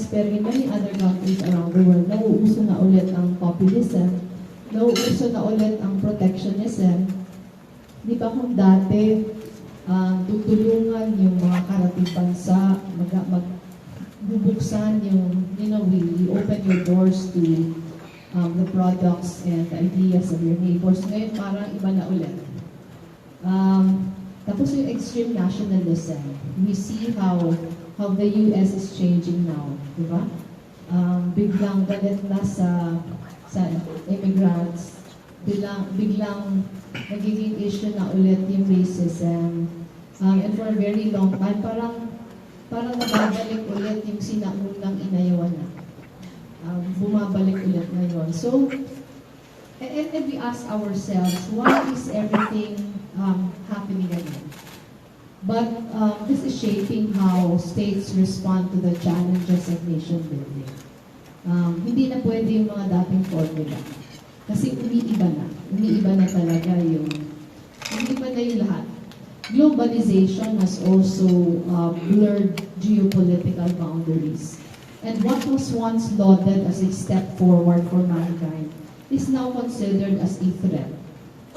Pilipinas, pero in many other countries around the world, nauuso na ulit ang populism, nauuso na ulit ang protectionism. Di ba kung dati, tutulungan yung mga karating bansa, magbubuksan yung, we open your doors to the products and the ideas of your neighbors. Ngayon parang iba na ulit. Tapos yung extreme nationalism, we see how the US is changing now, di ba? Biglang galit na sa immigrants, biglang nagiging issue na ulit yung racism. And for a very long time, parang nababalik ulit yung sinaunang inayawan na. Bumabalik ulit ngayon. So, and we ask ourselves, why is everything happening again? But this is shaping how states respond to the challenges of nation building. Hindi na pwede yung mga dating formula. Kasi umiiba na talaga yung lahat. Globalization has also blurred geopolitical boundaries. And what was once lauded as a step forward for mankind is now considered as a threat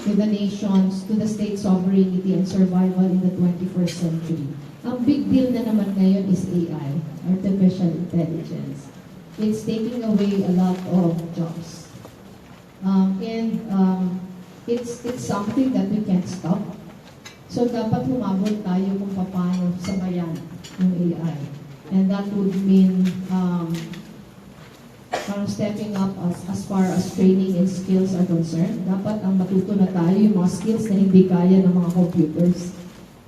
to the nations, to the state's sovereignty and survival in the 21st century. Ang big deal na naman ngayon is AI, artificial intelligence. It's taking away a lot of jobs. It's something that we can't stop. So dapat humabol tayo kung paano sabayan yung AI. And that would mean parang stepping up as far as training and skills are concerned. Dapat ang matuto na tayo yung mga skills na hindi kaya ng mga computers.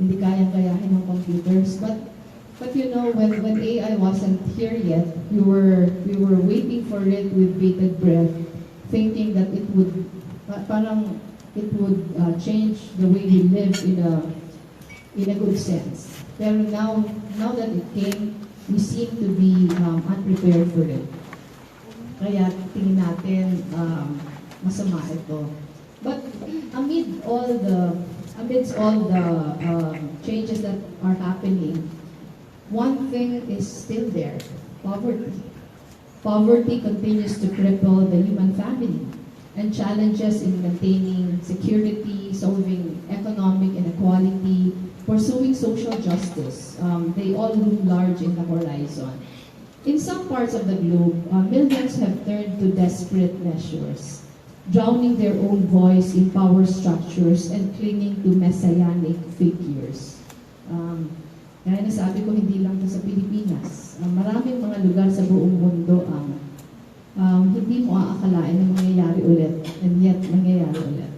Hindi kayang-kayahin ng computers. But you know, when AI wasn't here yet, we were waiting for it with bated breath, thinking that it would change the way we live in a good sense. Pero now that it came, we seem to be unprepared for it. Kaya tingin natin masama ito. But amidst all the changes that are happening, one thing is still there: poverty. Poverty continues to cripple the human family, and challenges in maintaining security, solving economic inequality, pursuing social justice, they all loom large in the horizon. In some parts of the globe, millions have turned to desperate measures, drowning their own voice in power structures and clinging to messianic figures. Kaya nasabi ko, hindi lang ito sa Pilipinas. Maraming mga lugar sa buong mundo ang hindi mo aakalain na mangyayari ulit, and yet nangyayari ulit.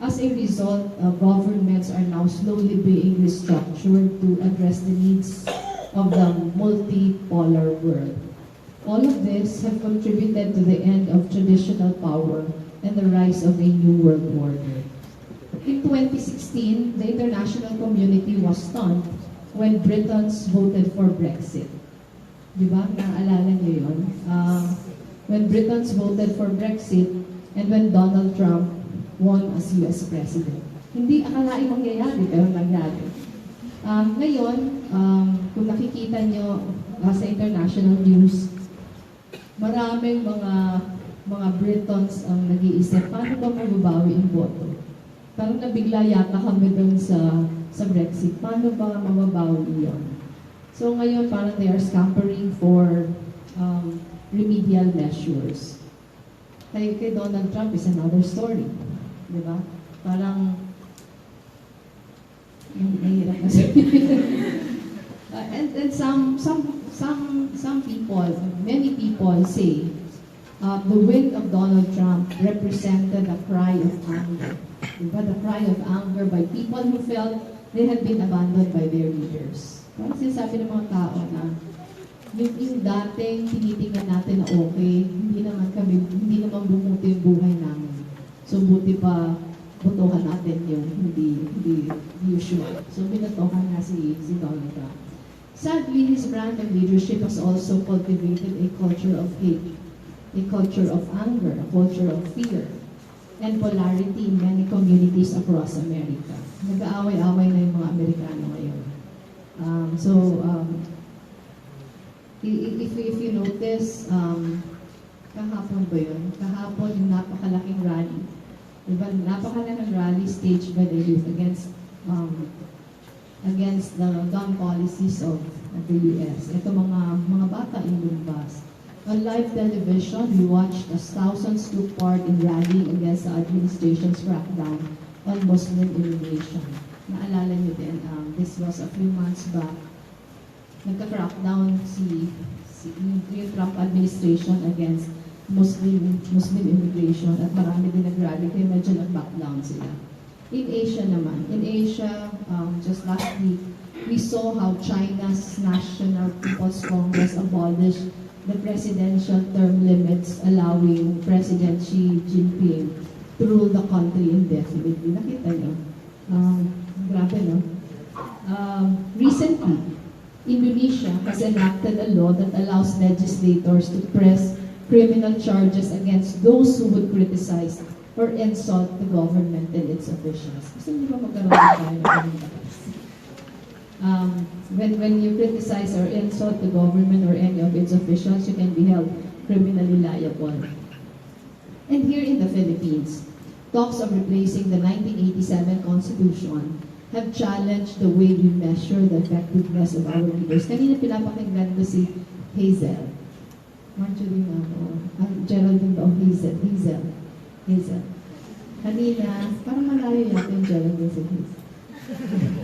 As a result, governments are now slowly being restructured to address the needs of the multipolar world. All of this have contributed to the end of traditional power and the rise of a new world order. In 2016, the international community was stunned when Britons voted for Brexit. Di ba? Naaalala niyo yun? When Britons voted for Brexit and when Donald Trump won as US President. Hindi akalain mangyayari, pero nangyari. Ngayon, kung nakikita nyo sa international news, maraming mga Britons ang nag-iisip, paano ba mababawi ang boto? Parang nabigla yata kami dun sa Brexit. Paano ba mababawi yun? So ngayon, parang they are scampering for remedial measures. Kay Donald Trump is another story. Di ba? Parang nahihirap na and some people, many people say the win of Donald Trump represented a cry of anger. Diba? The cry of anger by people who felt they had been abandoned by their leaders. Parang sinasabi ng mga tao na yung dating tinitingnan natin na okay, hindi naman bumuti yung buhay namin. So buti pa botohan natin yung hindi usual. So binatohan nga si Donald Trump. Sadly, his brand of leadership has also cultivated a culture of hate, a culture of anger, a culture of fear, and polarity in many communities across America. Nag-aaway-aaway na yung mga Amerikano ngayon. if you notice, kahapon ba yun? Kahapon yung napakalaking rally. Diba? Napakalaking rally staged by the youth against the gun policies of the US. Ito mga bata yung lumabas. On live television, we watched as thousands took part in rallying against the administration's crackdown on Muslim immigration. Naalala niyo din, this was a few months back. Nagka-crackdown yung Trump administration against Muslim immigration at marami din nag-rally kaya medyo nag-backdown sila. In Asia naman, just last week, we saw how China's National People's Congress abolished the presidential term limits allowing President Xi Jinping to rule the country indefinitely. Nakita niyo? Grabe, no? Recently, Indonesia has enacted a law that allows legislators to press criminal charges against those who would criticize or insult the government and its officials. Gusto niyo ba magkaroon tayo ng ganung batas? When you criticize or insult the government or any of its officials, you can be held criminally liable. And here in the Philippines, talks of replacing the 1987 Constitution have challenged the way we measure the effectiveness of our leaders. Kanina pinapakinggan ko si Hazel. Marjorie na ako. Geraldine ba? Hazel. Kanina, parang malayo yata yung Geraldine si Hazel.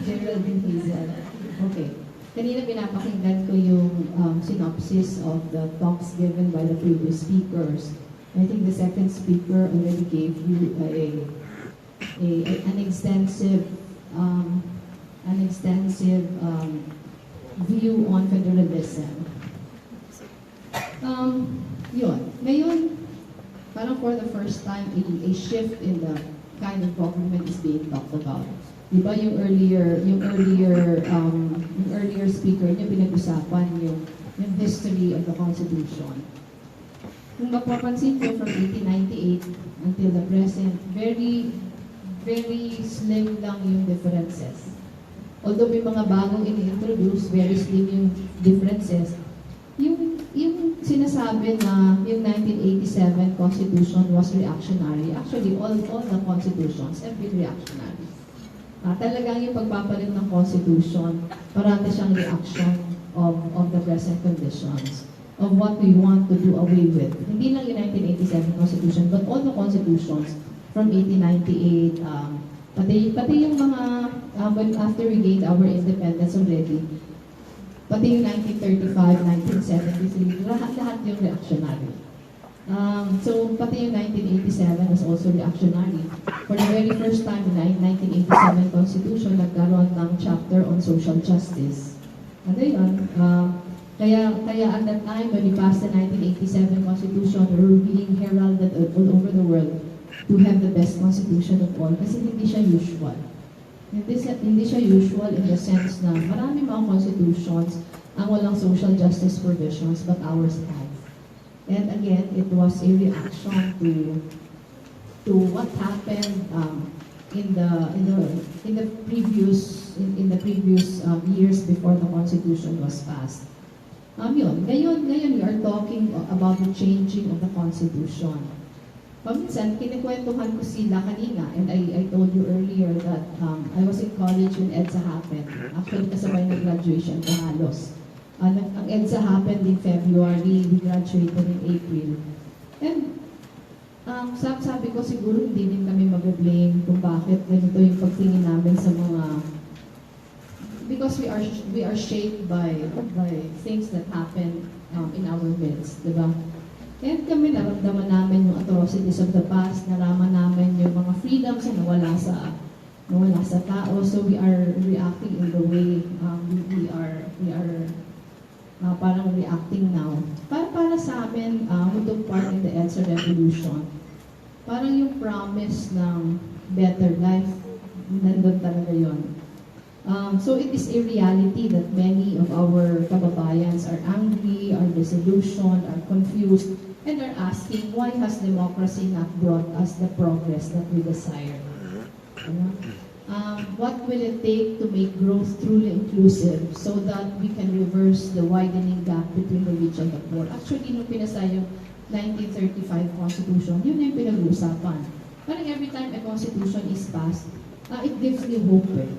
Geraldine Hazel. Okay. Kanina pinapakinggan ko yung synopsis of the talks given by the previous speakers. I think the second speaker already gave you an extensive view on federalism. Yun. Ngayon, parang for the first time, a shift in the kind of government is being talked about. Diba yung earlier speaker niya pinag-usapan yung history of the Constitution. Kung mapapansin ko from 1898 until the present, very slim lang yung differences. Although may mga bagong ini-introduce, very slim yung differences. Yung sinasabi na yung 1987 Constitution was reactionary. Actually, all the constitutions have been reactionary. Talagang yung pagpapalit ng Constitution, parati siyang reaction of the present conditions, of what we want to do away with. Hindi lang yung 1987 Constitution, but all the constitutions from 1898, pati yung mga, after we gained our independence already, pati yung 1935, 1973, lahat yung reactionary. So, pati yung 1987 was also reactionary. For the very first time in 1987 Constitution, nagkaroon ng chapter on social justice. Ano yun? Kaya at that time, when we passed the 1987 Constitution, we were being heralded all over the world to have the best constitution of all. Kasi hindi siya usual. Hindi siya usual in the sense na marami mga constitutions ang walang social justice provisions, but ours has. And again, it was a reaction to what happened in the previous years before the Constitution was passed. Ngayon we are talking about the changing of the Constitution. Minsan, kinikwentuhan ko sila kanina, and I told you earlier that I was in college when EDSA happened. Actually, kasabay ng graduation ko halos. Ang EDSA happened in February, we graduated in April. And sabi ko siguro hindi din kami mag-blame kung bakit ganito yung pagtingin namin sa mga, because we are shaped by things that happen in our midst, diba? And kami naramdaman namin yung atrocities of the past, nalaman namin yung mga freedoms na nawala sa tao. So we are reacting in the way we are parang reacting now. Para sa amin, who took part in the EDSA revolution, parang yung promise ng better life, nandun talaga yun. So it is a reality that many of our kababayans are angry, are disillusioned, are confused, and are asking, why has democracy not brought us the progress that we desire? What will it take to make growth truly inclusive so that we can reverse the widening gap between the rich and the poor? Actually, nung pinasa yung 1935 Constitution, yun yung pinag-uusapan. Parang every time a Constitution is passed, it gives me hope eh.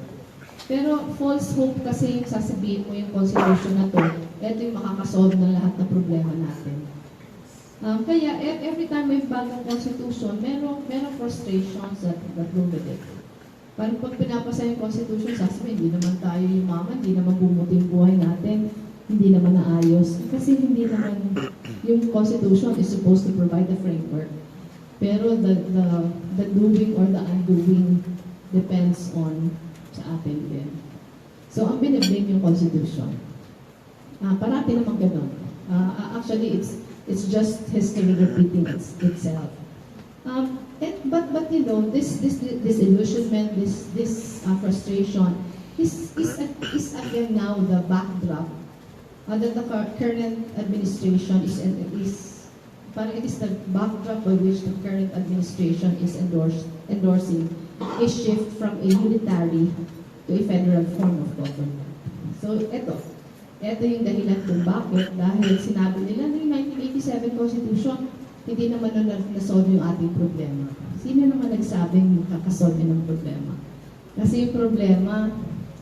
Pero false hope kasi yung sasabihin mo yung Constitution na to, ito yung makakasolve ng lahat ng problema natin. Kaya every time may bagong Constitution, merong frustrations that go with it. Parang pag pinapasa yung Constitution, sasabihin, hindi naman tayo yumaman, hindi naman bumuti yung buhay natin, hindi naman naayos. Kasi hindi naman yung Constitution is supposed to provide the framework. Pero the doing or the undoing depends on sa atin din. So, ang biniblame yung Constitution. Parati naman ganun. Actually, it's just history repeating itself. But you know, this disillusionment, this frustration is again now the backdrop that the current administration parang it is the backdrop by which the current administration is endorsing a shift from a unitary to a federal form of government. So ito yung dahilan kung bakit, dahil sinabi nila ng 1987 Constitution, hindi naman nasolve yung ating problema. Sino naman nagsabing kakasolve ng problema? Kasi yung problema,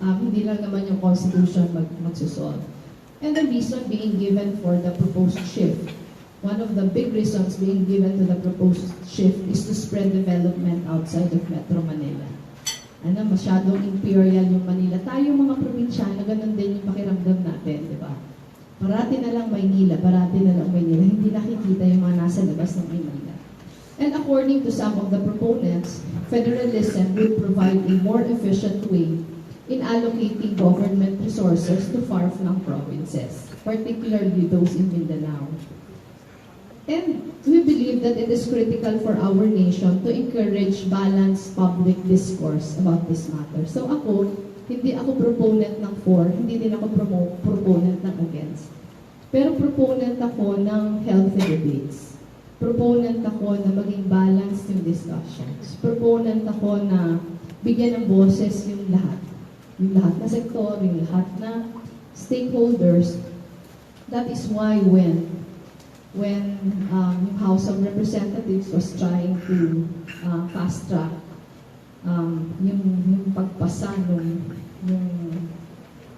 hindi lang naman yung Constitution magsusolve. And the reason being given for the proposed shift, one of the big reasons being given to the proposed shift is to spread development outside of Metro Manila. Masyadong imperial yung Manila. Tayo mga probinsyano, ganun din yung pakiramdam natin, di ba? Parati na lang Maynila, hindi nakikita yung mga nasa labas ng Maynila. And according to some of the proponents, federalism would provide a more efficient way in allocating government resources to far-flung provinces, particularly those in Mindanao. And we believe that it is critical for our nation to encourage balanced public discourse about this matter. So hindi ako proponent ng for, hindi din ako proponent ng against. Pero proponent ako ng healthy debates. Proponent ako na maging balanced yung discussions. Proponent ako na bigyan ng boses yung lahat. Yung lahat na sektor, yung lahat na stakeholders. That is why when yung House of Representatives was trying to fast track yung pagpasa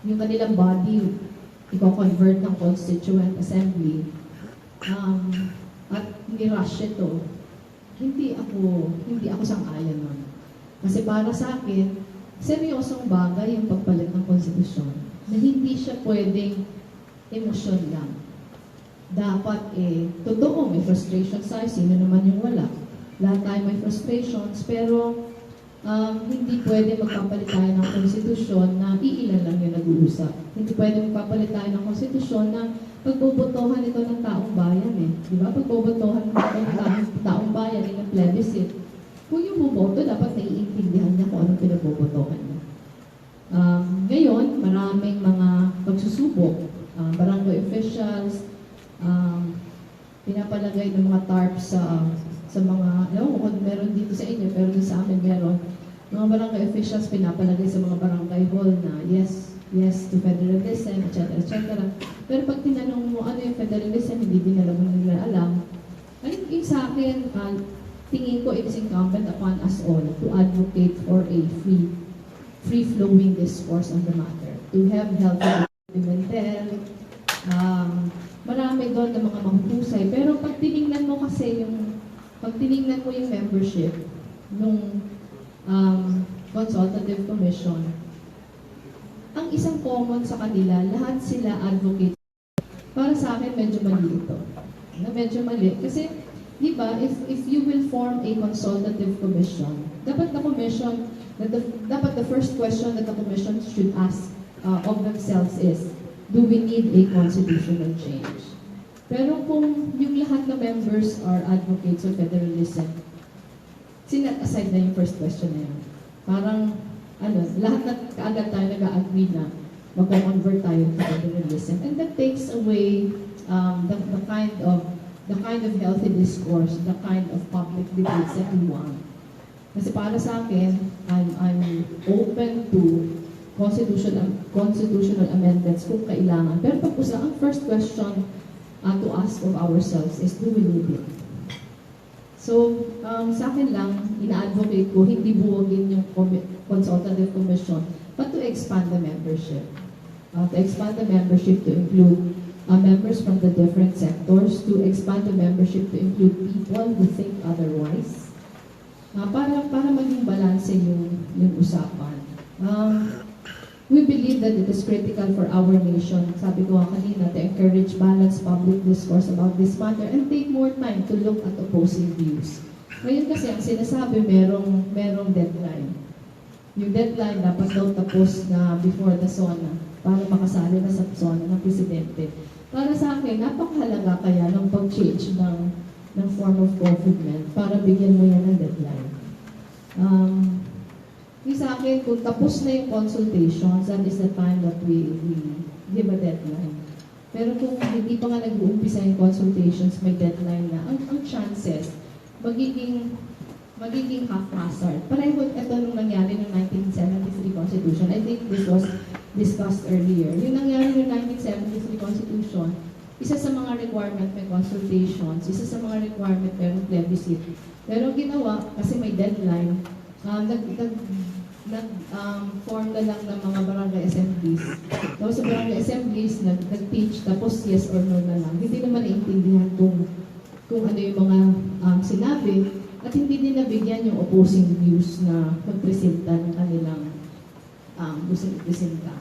yung kanilang body i-convert ng Constituent Assembly at ni-rush ito, hindi ako sang-ayon nun. Kasi para sa akin, seryosong bagay yung pagpalit ng Konstitusyon na hindi siya pwedeng emosyon lang. Dapat totoo, may frustration tayo. Sino naman yung wala? Lahat tayo may frustrations, pero hindi pwede magpapalit tayo ng konstitusyon na iilan lang yung nag-uusap. Hindi pwede magpapalit tayo ng konstitusyon na pagbobotohan ito ng taong bayan Di ba? Pagbobotohan ito ng taong bayan in a plebiscite. Kung yung buboto, dapat naiintindihan niya kung anong pinagbobotohan niya. Ngayon, maraming mga pagsusubok. Barangay officials, pinapalagay ng mga tarps sa mga, kung meron dito sa inyo, pero sa amin meron, mga barangay officials pinapalagay sa mga barangay hall na yes to federalism, etc. Pero pag tinanong mo ano yung federalism, hindi din nila alam. Yung sa akin, tingin ko it is incumbent upon us all to advocate for a free-flowing discourse on the matter. To have healthy mental, marami doon na mga mahuhusay. Pero pag tinignan mo yung membership nung consultative commission, ang isang common sa kanila, lahat sila advocate. Para sa akin, medyo mali ito. Medyo mali. Kasi, di ba, if you will form a consultative commission, dapat the first question that the commission should ask of themselves is, do we need a constitutional change? Pero kung yung lahat na members are advocates of federalism, sinet aside na yung first question na yun. Parang, lahat na kaagad tayo nag-agree na mag-convert tayo to federalism. And that takes away the kind of healthy discourse, the kind of public debates that we want. Kasi para sa akin, I'm open to constitutional amendments kung kailangan. Pero pag ang first question to ask of ourselves is, do we need it? So, sa akin lang, ina-advocate ko, hindi buwagin yung consultative commission, but to expand the membership. To expand the membership to include members from the different sectors, to expand the membership to include people who think otherwise, para maging balanse yung usapan. We believe that it is critical for our nation, sabi ko kanina, to encourage balanced public discourse about this matter and take more time to look at opposing views. Ngayon kasi ang sinasabi, merong deadline. Yung deadline dapat daw tapos na before the SONA para makasali na sa SONA ng Presidente. Para sa akin, napakahalaga kaya ng pag-change ng form of government para bigyan mo yan ng deadline. Sa akin, kung tapos na yung consultations, that is the time that we give a deadline. Pero kung hindi pa nga nag-uumpisa yung consultations, may deadline na, ang chances, magiging haphazard. Pareho ito nung nangyari ng 1973 Constitution. I think this was discussed earlier. Yung nangyari ng 1973 Constitution, isa sa mga requirement may consultations, isa sa mga requirement merong plebiscite. Pero ginawa, kasi may deadline, nag-form na lang ng mga barangay assemblies. Tapos sa barangay assemblies, nag-teach, tapos yes or no na lang. Hindi naman naiintindihan kung ano yung mga sinabi, at hindi din nabigyan yung opposing views na magpresenta ng kanilang presenta.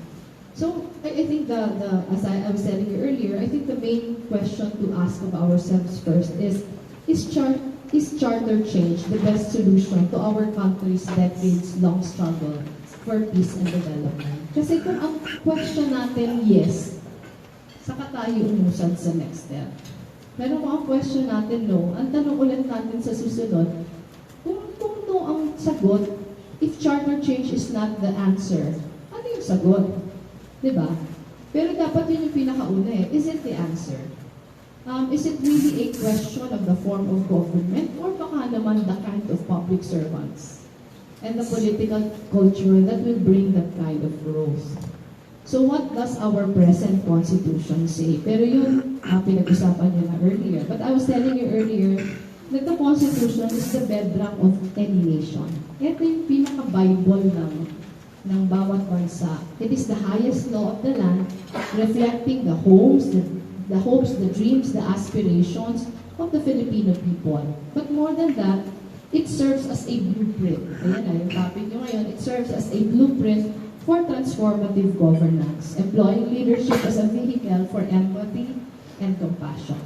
So, I think as I was telling you earlier, I think the main question to ask of ourselves first is charter change the best solution to our country's decades-long struggle for peace and development? Kasi kung ang question natin, yes, saka tayo umusad sa next step. Pero kung ang question natin, no, ang tanong ulit natin sa susunod, kung no ang sagot, if charter change is not the answer, ano yung sagot? Diba? Pero dapat yun yung pinakauna eh. Is it the answer? Is it really a question of the form of government or baka naman the kind of public servants and the political culture that will bring that kind of growth? So what does our present constitution say? Pero yun, pinag-usapan nyo na earlier. But I was telling you earlier that the constitution is the bedrock of any nation. Ito yung pinaka-Bible ng bawat bansa. It is the highest law of the land, reflecting the hopes, the dreams, the aspirations of the Filipino people. But more than that, it serves as a blueprint. Ayan na yung topic nyo ngayon. It serves as a blueprint for transformative governance, employing leadership as a vehicle for empathy and compassion.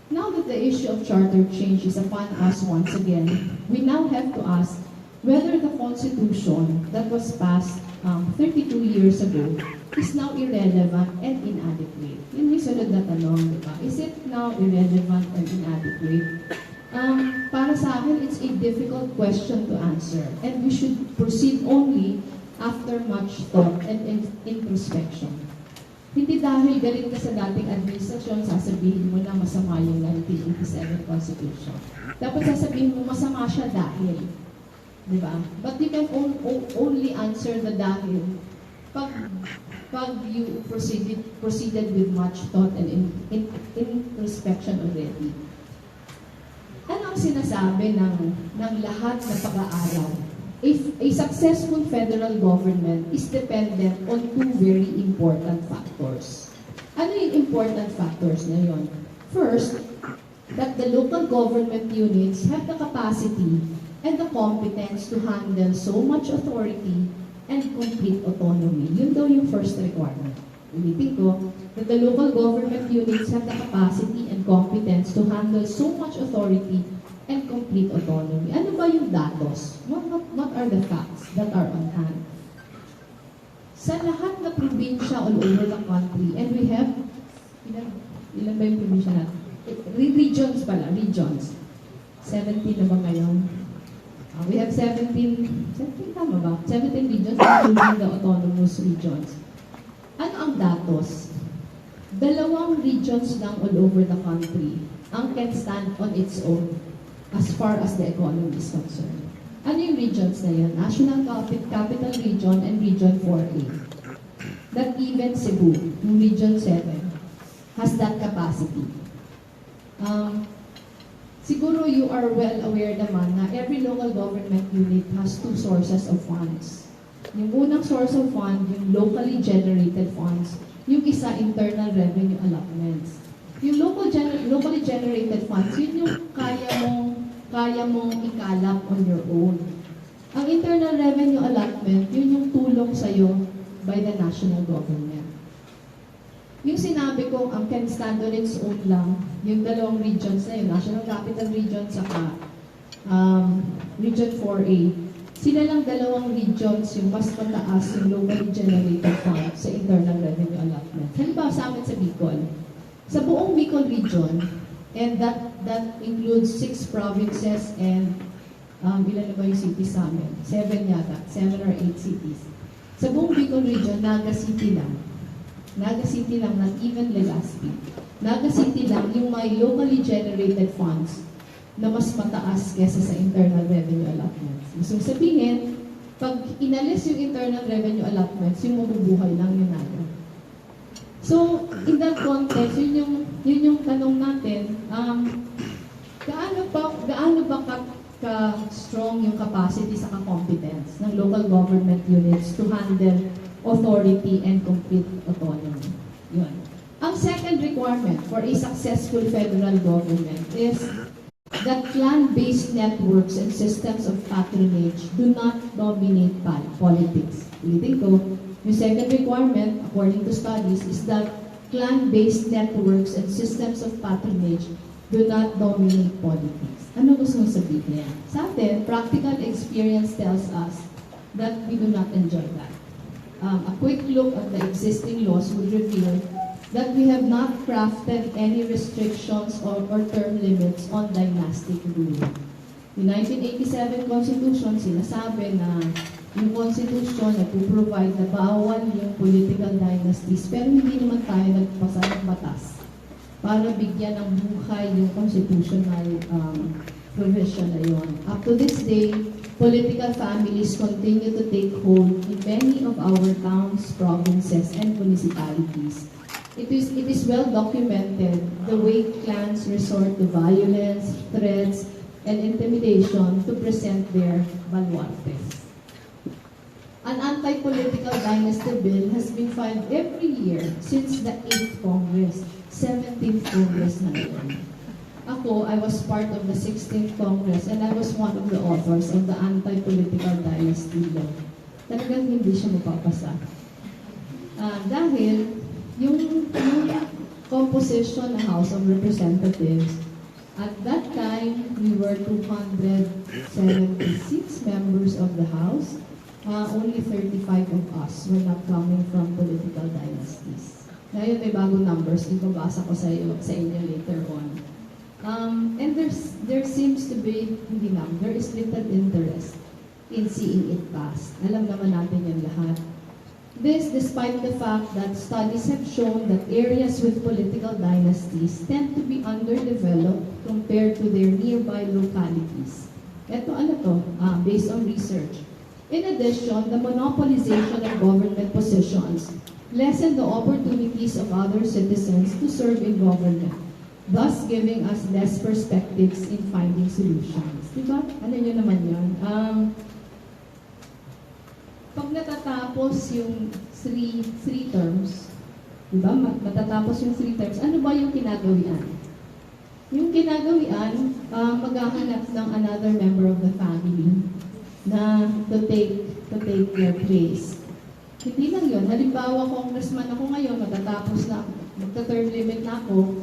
Now that the issue of charter change is upon us once again, we now have to ask whether the Constitution that was passed 32 years ago is now irrelevant and inadequate. Yun yung sunod na tanong, di ba? Is it now irrelevant and inadequate? Para sa akin, it's a difficult question to answer, and we should proceed only after much thought and introspection. Hindi dahil galing ka sa dating administrasyon, sasabihin mo na masama yung 1987 Constitution. Dapat sasabihin mo masama siya dahil. Di ba? But you can only answer the dahil pag you proceeded with much thought and introspection already. Ano ang sinasabi ng lahat na pag-aaral? If a successful federal government is dependent on two very important factors. Ano yung important factors na yun? First, that the local government units have the capacity and the competence to handle so much authority and complete autonomy. Yun daw yung first requirement. Ulitin ko, that the local government units have the capacity and competence to handle so much authority and complete autonomy. Ano ba yung datos? What are the facts that are on hand? Sa lahat na probinsya all over the country, and we have, ilan ba yung probinsya natin? Regions pala, regions. 17 na ba ngayon? We have 17 tama ba? 17 regions, including the autonomous regions. Ano ang datos? 2 regions lang all over the country ang can stand on its own as far as the economy is concerned. Ano yung regions na yun? National Capital Region and Region 4A. That even Cebu, yung Region 7, has that capacity. Siguro you are well aware naman na every local government unit has two sources of funds. Yung unang source of fund, yung locally generated funds, yung isa internal revenue allotments. Yung locally generated funds, yun yung kaya mong ikalap on your own. Ang internal revenue allotment, yun yung tulong sa'yo by the national government. Yung sinabi ko, ang can stand on its own lang, yung dalawang regions na yun, National Capital Region saka Region 4A, sila lang dalawang regions yung mas mataas yung locally generated funds sa internal revenue allotment. Halimbawa sa amin sa Bicol. Sa buong Bicol region, and that includes 6 provinces and ilan na ba yung cities sa amin? 7 yata, 7 or 8 cities. Sa buong Bicol region, Naga City lang, not even Legazpi. Naga City lang yung may locally generated funds na mas mataas kesa sa internal revenue allotments. So sabihin, pag inalis yung internal revenue allotments, yung mabubuhay lang yung Naga. So, in that context, yun yung tanong natin, gaano ba ka-strong yung capacity sa competence ng local government units to handle authority and complete autonomy? Yun. Ang second requirement for a successful federal government is that clan-based networks and systems of patronage do not dominate politics. Ulitin ko, yung second requirement, according to studies, is that clan-based networks and systems of patronage do not dominate politics. Ano gusto mong sabihin? Sa atin, practical experience tells us that we do not enjoy that. A quick look at the existing laws would reveal that we have not crafted any restrictions or term limits on dynastic rule. The 1987 Constitution, sinasabi na yung Constitution na provide na bawal yung political dynasties, pero hindi naman tayo nagpasa ng batas para bigyan ng buhay yung constitutional provision na yun. Up to this day, political families continue to take hold in many of our towns, provinces, and municipalities. It is well documented the way clans resort to violence, threats, and intimidation to present their baluartes. An anti-political dynasty bill has been filed every year since the 8th Congress, 17th Congress na ngayon. Ako, I was part of the 16th Congress and I was one of the authors of the anti-political dynasty law. Talagang hindi siya mapapasa. Dahil yung composition ng House of Representatives, at that time, we were 276 members of the House. Only 35 of us were not coming from political dynasties. Ngayon may bagong numbers, ibabasa ko sa inyo later on. And there seems to be, there is little interest in seeing it pass. Alam naman natin yan lahat. This despite the fact that studies have shown that areas with political dynasties tend to be underdeveloped compared to their nearby localities. Ito based on research. In addition, the monopolization of government positions lessen the opportunities of other citizens to serve in government, thus giving us less perspectives in finding solutions. Diba? Ano nyo naman yun? Pag natatapos yung three terms, diba? Matatapos yung 3 terms, ano ba yung kinagawian? Yung kinagawian, maghahanap ng another member of the family na to take their place. Hindi lang yun. Halimbawa, congressman ako ngayon, matatapos na, magta-term limit na ako,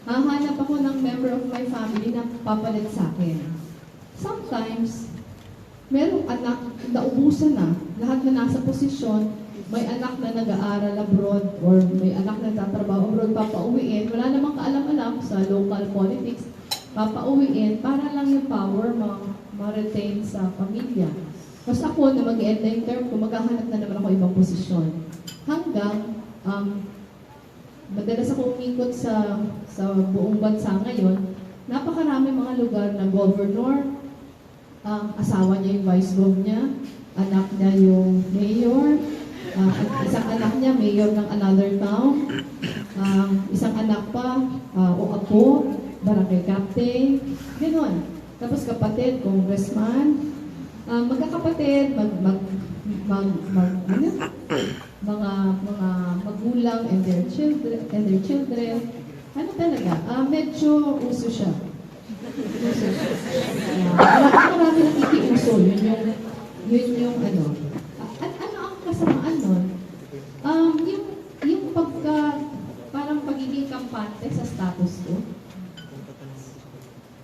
hahanap ako ng member of my family na papalit sa akin. Sometimes, merong anak, naubusan na, lahat na nasa posisyon, may anak na nag-aaral abroad or may anak na nagtatrabaho abroad, papauwiin, wala namang kaalam-alam sa local politics, papauwiin para lang yung power ma-retain sa pamilya. Tapos ako, na mag-end na yung term ko, maghahanap na naman ako ibang posisyon. Hanggang, madalas ako umikot sa buong bansa ngayon, napakarami mga lugar na governor, asawa niya yung vice gov niya, anak niya yung mayor, isang anak niya mayor ng another town, isang anak pa, o apo, barangay captain, gano'n. Tapos kapatid, congressman, magkakapatid, mga magulang and their children. Ano talaga? Medyo uso siya. Marami nakikiuso. Yun yung ano. At ano ang kasamaan nun? Yung parang pagiging kampante sa status ko.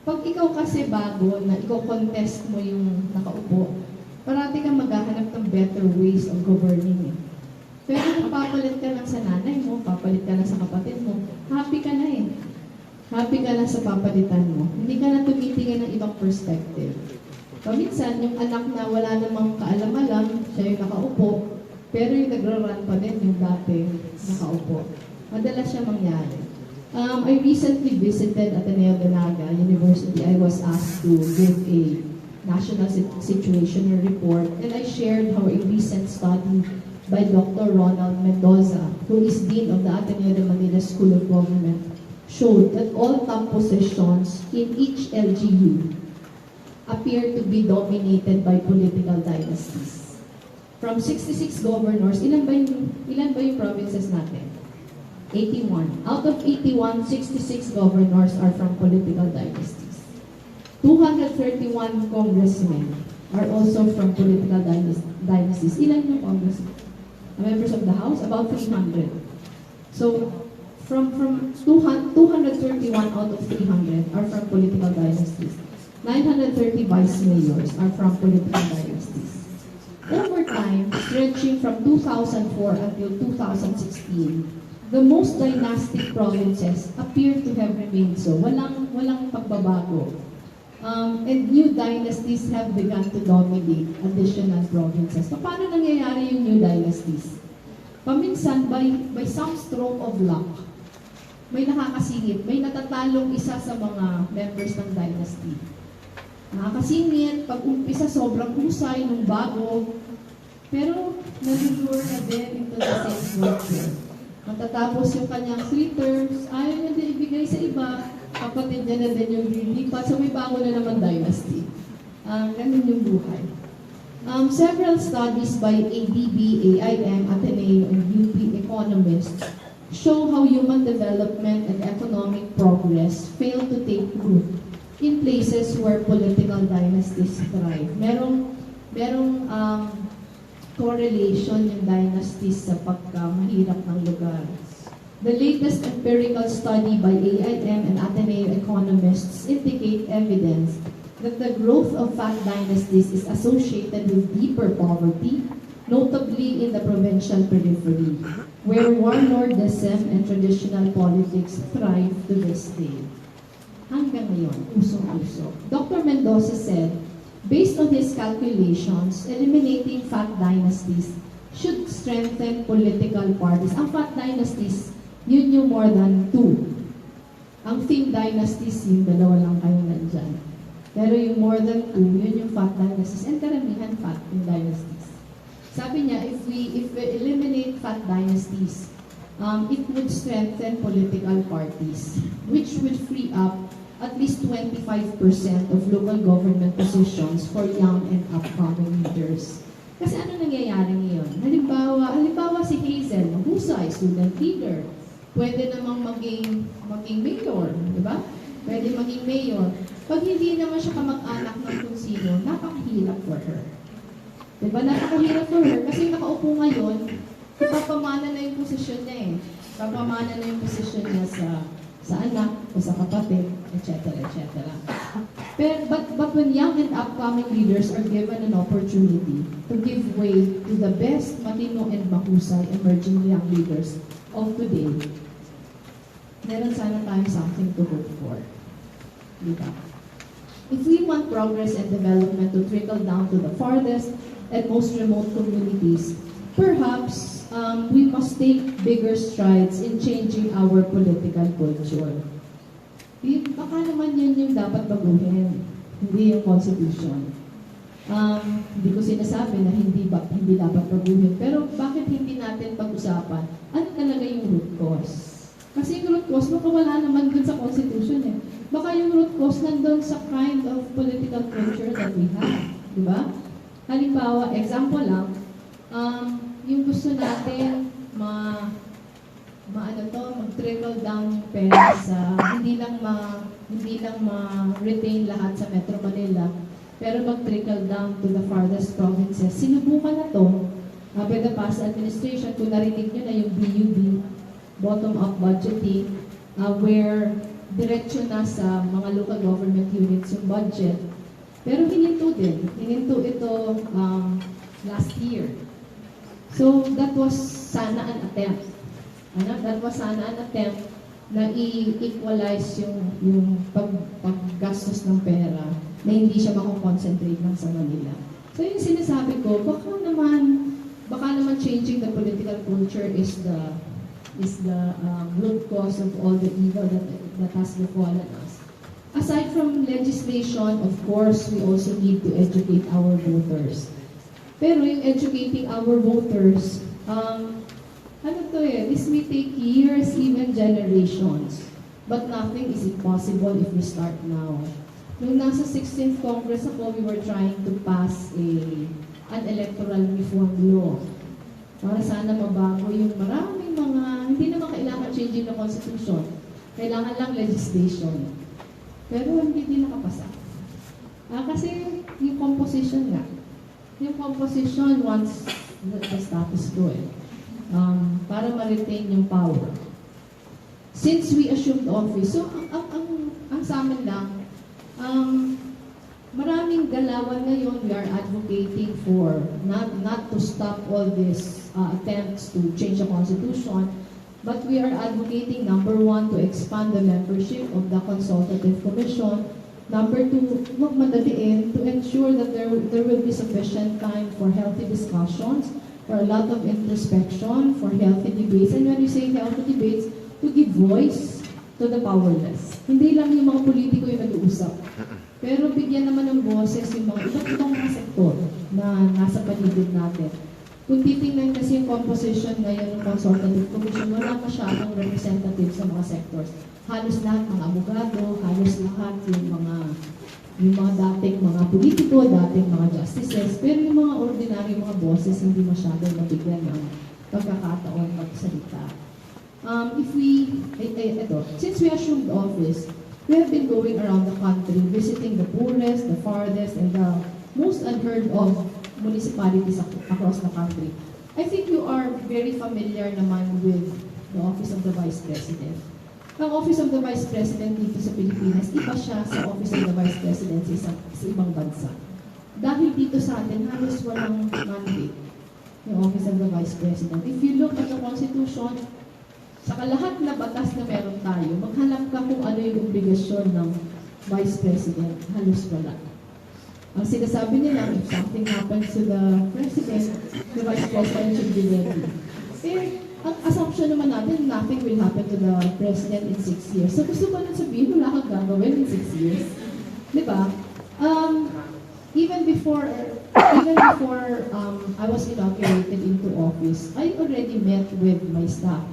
Pag ikaw kasi bago na ikaw contest mo yung nakaupo, parati kang maghahanap ng better ways of governing eh. Pero kung papalit ka lang sa nanay mo, papalit ka lang sa kapatid mo, happy ka na eh. Happy ka na sa papalitan mo. Hindi ka na tumitingin ng ibang perspective. Minsan, yung anak na wala namang kaalam-alam, siya yung nakaupo, pero yung nagra-run pa din yung dati nakaupo. Madalas siya mangyari. I recently visited Ateneo de Naga University. I was asked to give a national situational report, and I shared how a recent study by Dr. Ronald Mendoza, who is Dean of the Ateneo de Manila School of Government, showed that all top positions in each LGU appear to be dominated by political dynasties. From 66 governors, ilan ba yung provinces natin? 81. Out of 81, 66 governors are from political dynasties. 231 congressmen are also from political dynasties. Ilan yung congressmen? Members of the House? About 300. So, from 231 out of 300 are from political dynasties. 930 vice mayors are from political dynasties. Over time, stretching from 2004 until 2016, the most dynastic provinces appear to have remained so. Walang pagbabago. And new dynasties have begun to dominate additional provinces. So, paano nangyayari yung new dynasties? Paminsan, by some stroke of luck, may nakakasingit, may natatalong isa sa mga members ng dynasty. Nakakasingit, pag-umpisa sobrang husay nung bago, pero nalulure na din into the same structure. Matatapos yung kanyang 3 terms, ayaw niya din ibigay sa iba, kapatid niya na din yung lilipat, so may bago na naman dynasty. Ganun yung buhay. Several studies by ADB, AIM, Ateneo, and UP economists show how human development and economic progress fail to take root in places where political dynasties thrive. Merong correlation yung dynasties sa pagkamahirap ng lugar. The latest empirical study by AIM and Ateneo economists indicate evidence that the growth of fat dynasties is associated with deeper poverty, notably in the provincial periphery, where warlordism and traditional politics thrive to this day. Hanggang ngayon, usong-uso. Dr. Mendoza said, based on his calculations, eliminating fat dynasties should strengthen political parties. Ang fat dynasties, yun yung more than 2. Ang thin dynasties, yung dalawa lang kayo nandyan. Pero yung more than 2, yun yung fat dynasties. And karamihan fat yung dynasties. Sabi niya, if we eliminate fat dynasties, it would strengthen political parties, which would free up at least 25% of local government positions for young and upcoming leaders. Kasi ano nangyayari ngayon? Halimbawa si Hazel, mahusay, student leader. Pwede namang maging mayor, di ba? Pwede maging mayor. Pag hindi naman siya kamag-anak ng kung sino, napakahirap for her. Di ba? Napakahirap for her kasi nakaupo ngayon, ipapamana na yung posisyon niya eh. Ipapamana na yung posisyon niya sa anak o sa kapatid, etc. But when young and upcoming leaders are given an opportunity to give way to the best, matino and mahusay emerging young leaders of today, meron sana tayong something to hope for. Diba? If we want progress and development to trickle down to the farthest and most remote communities, perhaps we must take bigger strides in changing our political culture. Baka naman yun yung dapat baguhin, hindi yung constitution. Hindi ko sinasabi na hindi dapat baguhin. Pero bakit hindi natin pag-usapan ano talaga yung root cause? Kasi yung root cause, baka wala naman dun sa Constitution eh. Baka yung root cause nandun sa kind of political culture that we have. Di ba? Halimbawa, example lang, yung gusto natin mag-trickle down yung pera sa hindi lang ma-retain lahat sa Metro Manila, pero mag-trickle down to the farthest provinces. Sinubukan na to by the past administration. Kung narinig nyo na yung BUB, bottom-up budgeting, where diretso na sa mga local government units yung budget. Pero hininto din. Hininto ito last year. So that was sana an attempt. That was sana an attempt na i-equalize yung paggastos ng pera na hindi siya mako-concentrate lang sa Manila. So yung sinasabi ko, baka naman changing the political culture is the root cause of all the evil that has befallen us. Aside from legislation, of course, we also need to educate our voters. Pero yung educating our voters, this may take years, even generations. But nothing is impossible if we start now. Nung nasa 16th Congress ako, we were trying to pass an electoral reform law. Para sana mabago yung maraming mga, hindi naman kailangan changing the Constitution. Kailangan lang legislation. Pero hindi din nakapasa. Kasi yung composition nga. Yung composition wants the status quo para ma-retain yung power. Since we assumed office, so ang sa amin lang, maraming galawan ngayon. We are advocating for not to stop all these attempts to change the Constitution, but we are advocating, number one, to expand the membership of the Consultative Commission. Number two, huwag madaliin, to ensure that there will be sufficient time for healthy discussions, for a lot of introspection, for healthy debates. And when we say healthy debates, to give voice to the powerless. Hindi lang yung mga politiko yung nag-uusap. Pero bigyan naman ng boses yung mga iba't ibang mga sektor na nasa paligid natin. Kung titingnan kasi yung composition ngayon ng Consultative Commission, wala masyadong representative sa mga sectors. Halos lahat mga abogado, halos lahat yung mga dating mga politiko, dating mga justices, pero yung mga ordinary mga bosses hindi masyadong mabigyan ng pagkakataon magsalita. Since we assumed office, we have been going around the country, visiting the poorest, the farthest, and the most unheard of municipalities across the country. I think you are very familiar naman with the Office of the Vice President. Ang Office of the Vice President dito sa Pilipinas, iba siya sa Office of the Vice President sa ibang bansa. Dahil dito sa atin, halos walang mandate yung Office of the Vice President. If you look at the Constitution, sa lahat na batas na meron tayo, maghanap ka kung ano yung obligasyon ng Vice President, halos wala. Ang sinasabi nila, if something happens to the President, the Vice President should be ready. Ang assumption naman natin, nothing will happen to the President in 6 years. So gusto ko lang sabihin, wala kang gagawin in 6 years. Di ba? Even before I was inaugurated into office, I already met with my staff.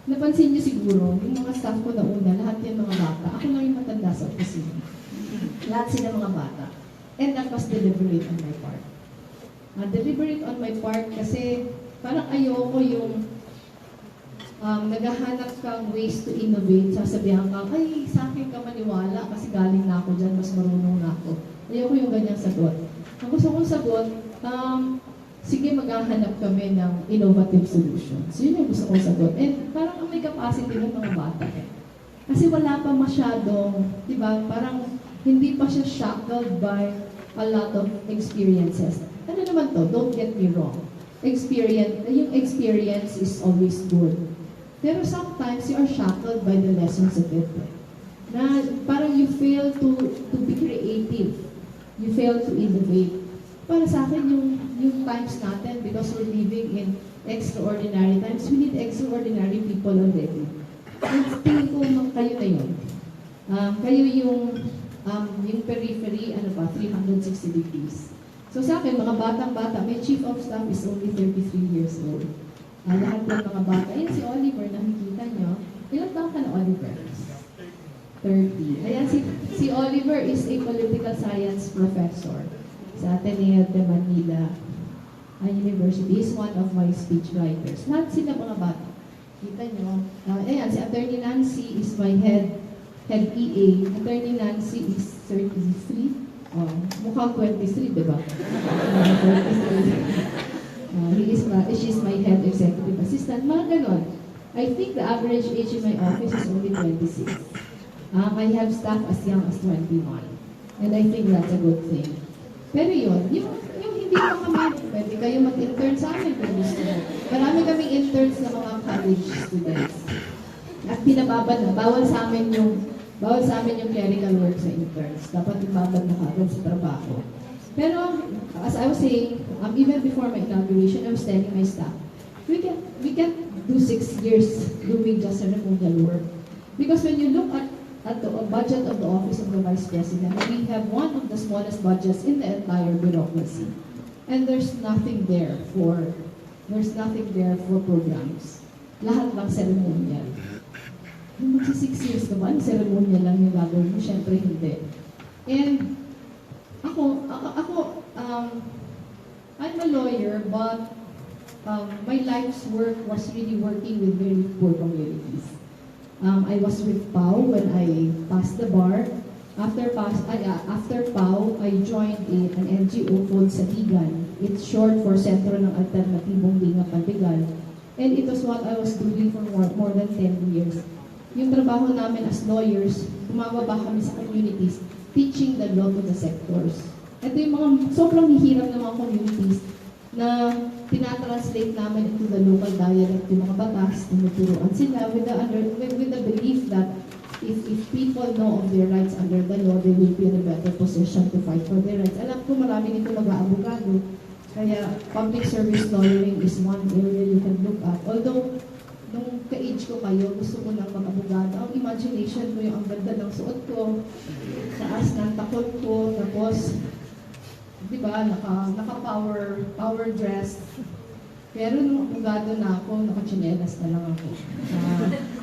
Napansin niyo siguro, yung mga staff ko na una, lahat yung mga bata. Ako lang yung matanda sa opisina. Lahat sila mga bata. And that was deliberate on my part. Deliberate on my part kasi parang ayoko yung naghahanap kang ways to innovate. Sasabihan kang, ay, sa akin ka maniwala kasi galing na ako dyan, mas marunong na ako. Ayoko yung ganyang sagot. Ang gusto kong sagot, sige, maghahanap kami ng innovative solutions. Yun yung gusto kong sagot. And parang may capacity ng mga bata eh. Kasi wala pa masyadong, di ba, parang hindi pa siya shackled by a lot of experiences. Ano naman to? Don't get me wrong. Yung experience is always good. Pero sometimes you are shackled by the lessons of it. Na parang you fail to be creative. You fail to innovate. Para sa akin, yung times natin, because we're living in extraordinary times, we need extraordinary people already. And tingin ko, kayo na yun. Kayo yung periphery, 360 degrees. So sa akin, mga batang-bata, my chief of staff is only 33 years old. Lahat ng mga bata. Ayan si Oliver, nakikita nyo. Ilang taon ka na, Oliver? 30. Ayan, si Oliver is a political science professor sa Atty de Manila University. Is one of my speech writers. Lahat sila mga bata. Kita nyo. Ayan, si Atty Nancy is my head EA. Atty Nancy is 33. Mukhang 23, di ba? 23. She's my head executive assistant. Mga ganon. I think the average age in my office is only 26. I have staff as young as 21. And I think that's a good thing. Pero yun, yung hindi pa kami, pwede kayo mag-intern sa amin kung gusto mo. Marami kaming interns na mga college students. At pinababad na, bawal sa amin yung clerical work sa interns. Dapat ibabad na kagad sa trabaho. Pero, as I was saying, even before my inauguration, I was telling my staff, we can do 6 years doing just ceremonial work. Because when you look at the budget of the Office of the Vice President, we have one of the smallest budgets in the entire bureaucracy. And there's nothing there for programs. Lahat lang ceremonial. Yung magsi 6 years ka ba, ceremonial lang yung gagawin mo? Siyempre hindi. And I'm a lawyer, but my life's work was really working with very poor communities. I was with PAO when I passed the bar. After PAO, I joined an NGO called Satigan. It's short for Sentro ng Alternatibong Linga Pantigal. And it was what I was doing for more than 10 years. Yung trabaho namin as lawyers, bumababa kami sa communities, teaching the law to the sectors. Ito yung mga sobrang hihirap ng mga communities na tinatranslate namin into the local dialect yung mga batas, tinuturuan sila with the belief that if people know of their rights under the law, they will be in a better position to fight for their rights. Alam ko marami nito mag-aabogado, kaya public service lawyering is one area you can look at. Although, nung ka-age ko kayo, gusto ko lang mag-abogado. Ang imagination ko yung ang ganda ng suot ko, taas ng takot ko, tapos di ba, naka-power dress. Pero nung abogado na ako, naka-chinelas na lang ako.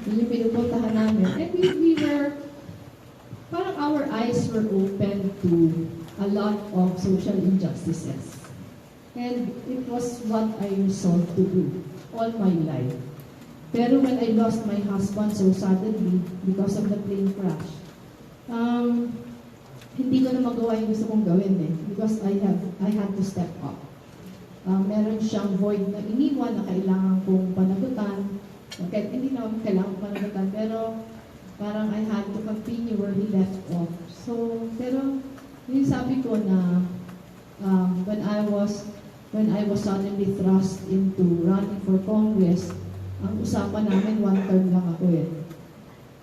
Yun yung pinupuntahan namin. And we were, parang our eyes were open to a lot of social injustices. And it was what I resolved to do all my life. Pero when I lost my husband so suddenly because of the plane crash, hindi ko na magawa yung gusto kong gawin because I had to step up. Meron siyang void na iniwan na kailangan kong panagutan. Okay, hindi na kailangan kong panagutan, pero parang I had to continue where he left off. So, pero yung sabi ko na when I was suddenly thrust into running for Congress, ang usapan namin, 1 term lang ako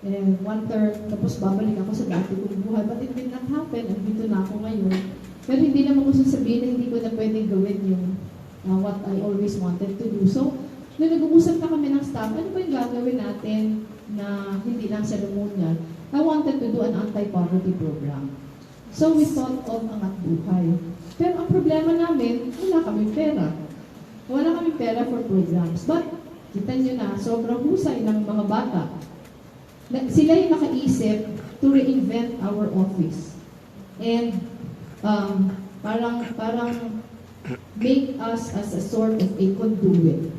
And 1 term, tapos babalik ako sa dati kong buhay. But it did not happen. Andito na ako ngayon. Pero hindi naman ko sasabihin na hindi ko na pwedeng gawin yung what I always wanted to do. So, nung nag-uusap na kami ng staff, ano ba yung gagawin natin na hindi lang ceremonial? I wanted to do an anti-poverty program. So, we thought of Angat Buhay. Pero ang problema namin, wala kaming pera. Wala kaming pera for programs. But, kita nyo na, sobrang husay ng mga bata. Sila yung nakaisip to reinvent our office. And parang make us as a sort of a conduit.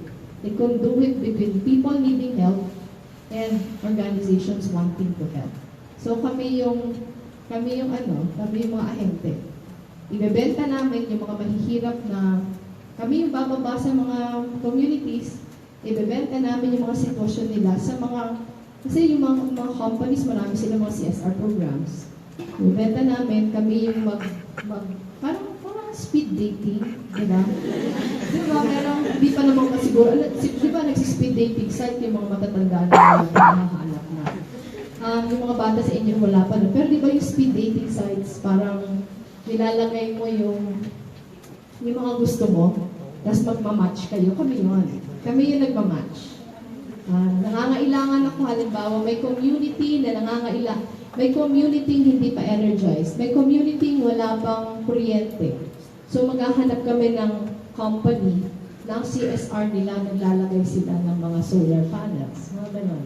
A conduit between people needing help and organizations wanting to help. So kami yung mga ahente. Ibebenta namin yung mga mahihirap na kami yung bababa sa mga communities. Ibebenta namin yung mga sitwasyon nila sa mga, kasi yung mga companies, marami sila mga CSR programs. Ibebenta namin, kami yung parang speed dating, diba? Diba, pero hindi pa naman siguro, diba nagsispeed dating site yung mga matatanda na hinahanap na. Yung mga bata sa inyo wala pa na. Pero diba yung speed dating sites, parang nilalagay mo yung mga gusto mo, tapos magmamatch kayo, kami yun. Kami yung nagmamatch. Nangangailangan ako, halimbawa, may community na may community hindi pa energized, may community wala pang kuryente. So maghahanap kami ng company na ang CSR nila naglalagay sila ng mga solar panels, mga ganon.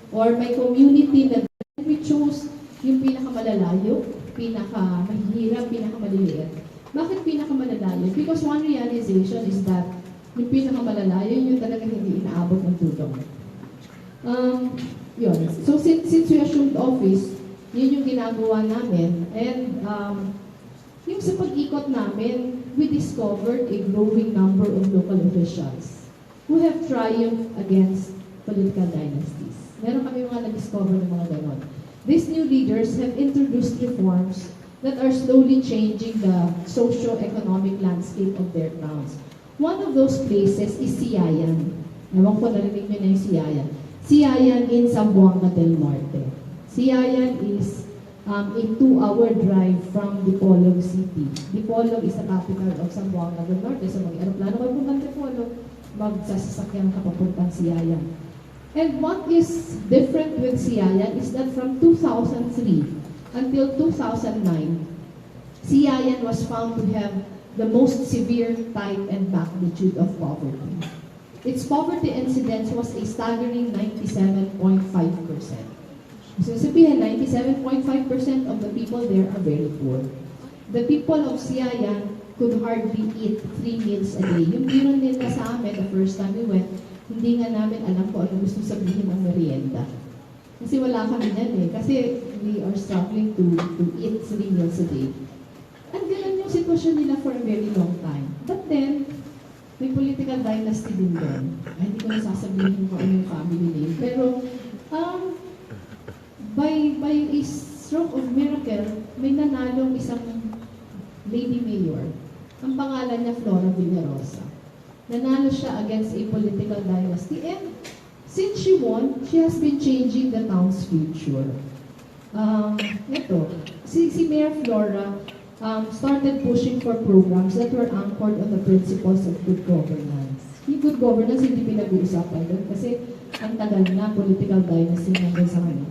Or may community na we choose yung pinakamalalayo, pinakamahirap, pinakamaliliit. Bakit pinakamalalayo? Because one realization is that yung pinakamalalayo, yung talaga hindi inaabot ng tulong. Yun. So since we assumed office, yun yung ginagawa namin. And yung sa pag-ikot namin, we discovered a growing number of local officials who have triumphed against political dynasties. Meron kami mga na-discover ng mga ganon. These new leaders have introduced reforms that are slowly changing the socio-economic landscape of their towns. One of those places is Siayan. Ewan ko, narinig nyo na yung Siayan. Siayan in Zamboanga del Norte. Siayan is a 2-hour drive from Dipolog City. Dipolog is the capital of Zamboanga del Norte. So mag-aeroplano ka puntang Dipolog, magsasasakyan ka papuntang Siayan. And what is different with Siayan is that from 2003 until 2009, Siayan was found to have the most severe type and magnitude of poverty. Its poverty incidence was a staggering 97.5%. So sabihin, 97.5% of the people there are very poor. The people of Siayan could hardly eat 3 meals a day. Yung biro nila sa amin, the first time we went, hindi nga namin alam kung ano gusto sabihin ng merienda. Kasi wala kami yan eh. Kasi we are struggling to eat 3 meals a day. And ganun yung sitwasyon nila for a very long time. But then, may political dynasty din doon. Ay, hindi ko nasasabihin kung ano yung family name. Pero, by a stroke of miracle, may nanalong isang lady mayor. Ang pangalan niya Flora Villarosa. Nanalo siya against a political dynasty. And since she won, she has been changing the town's future. Si Mayor Flora started pushing for programs that were anchored on the principles of good governance. Yung good governance hindi pinag-uusapan doon kasi ang tagal na political dynasty nandun sa kanya.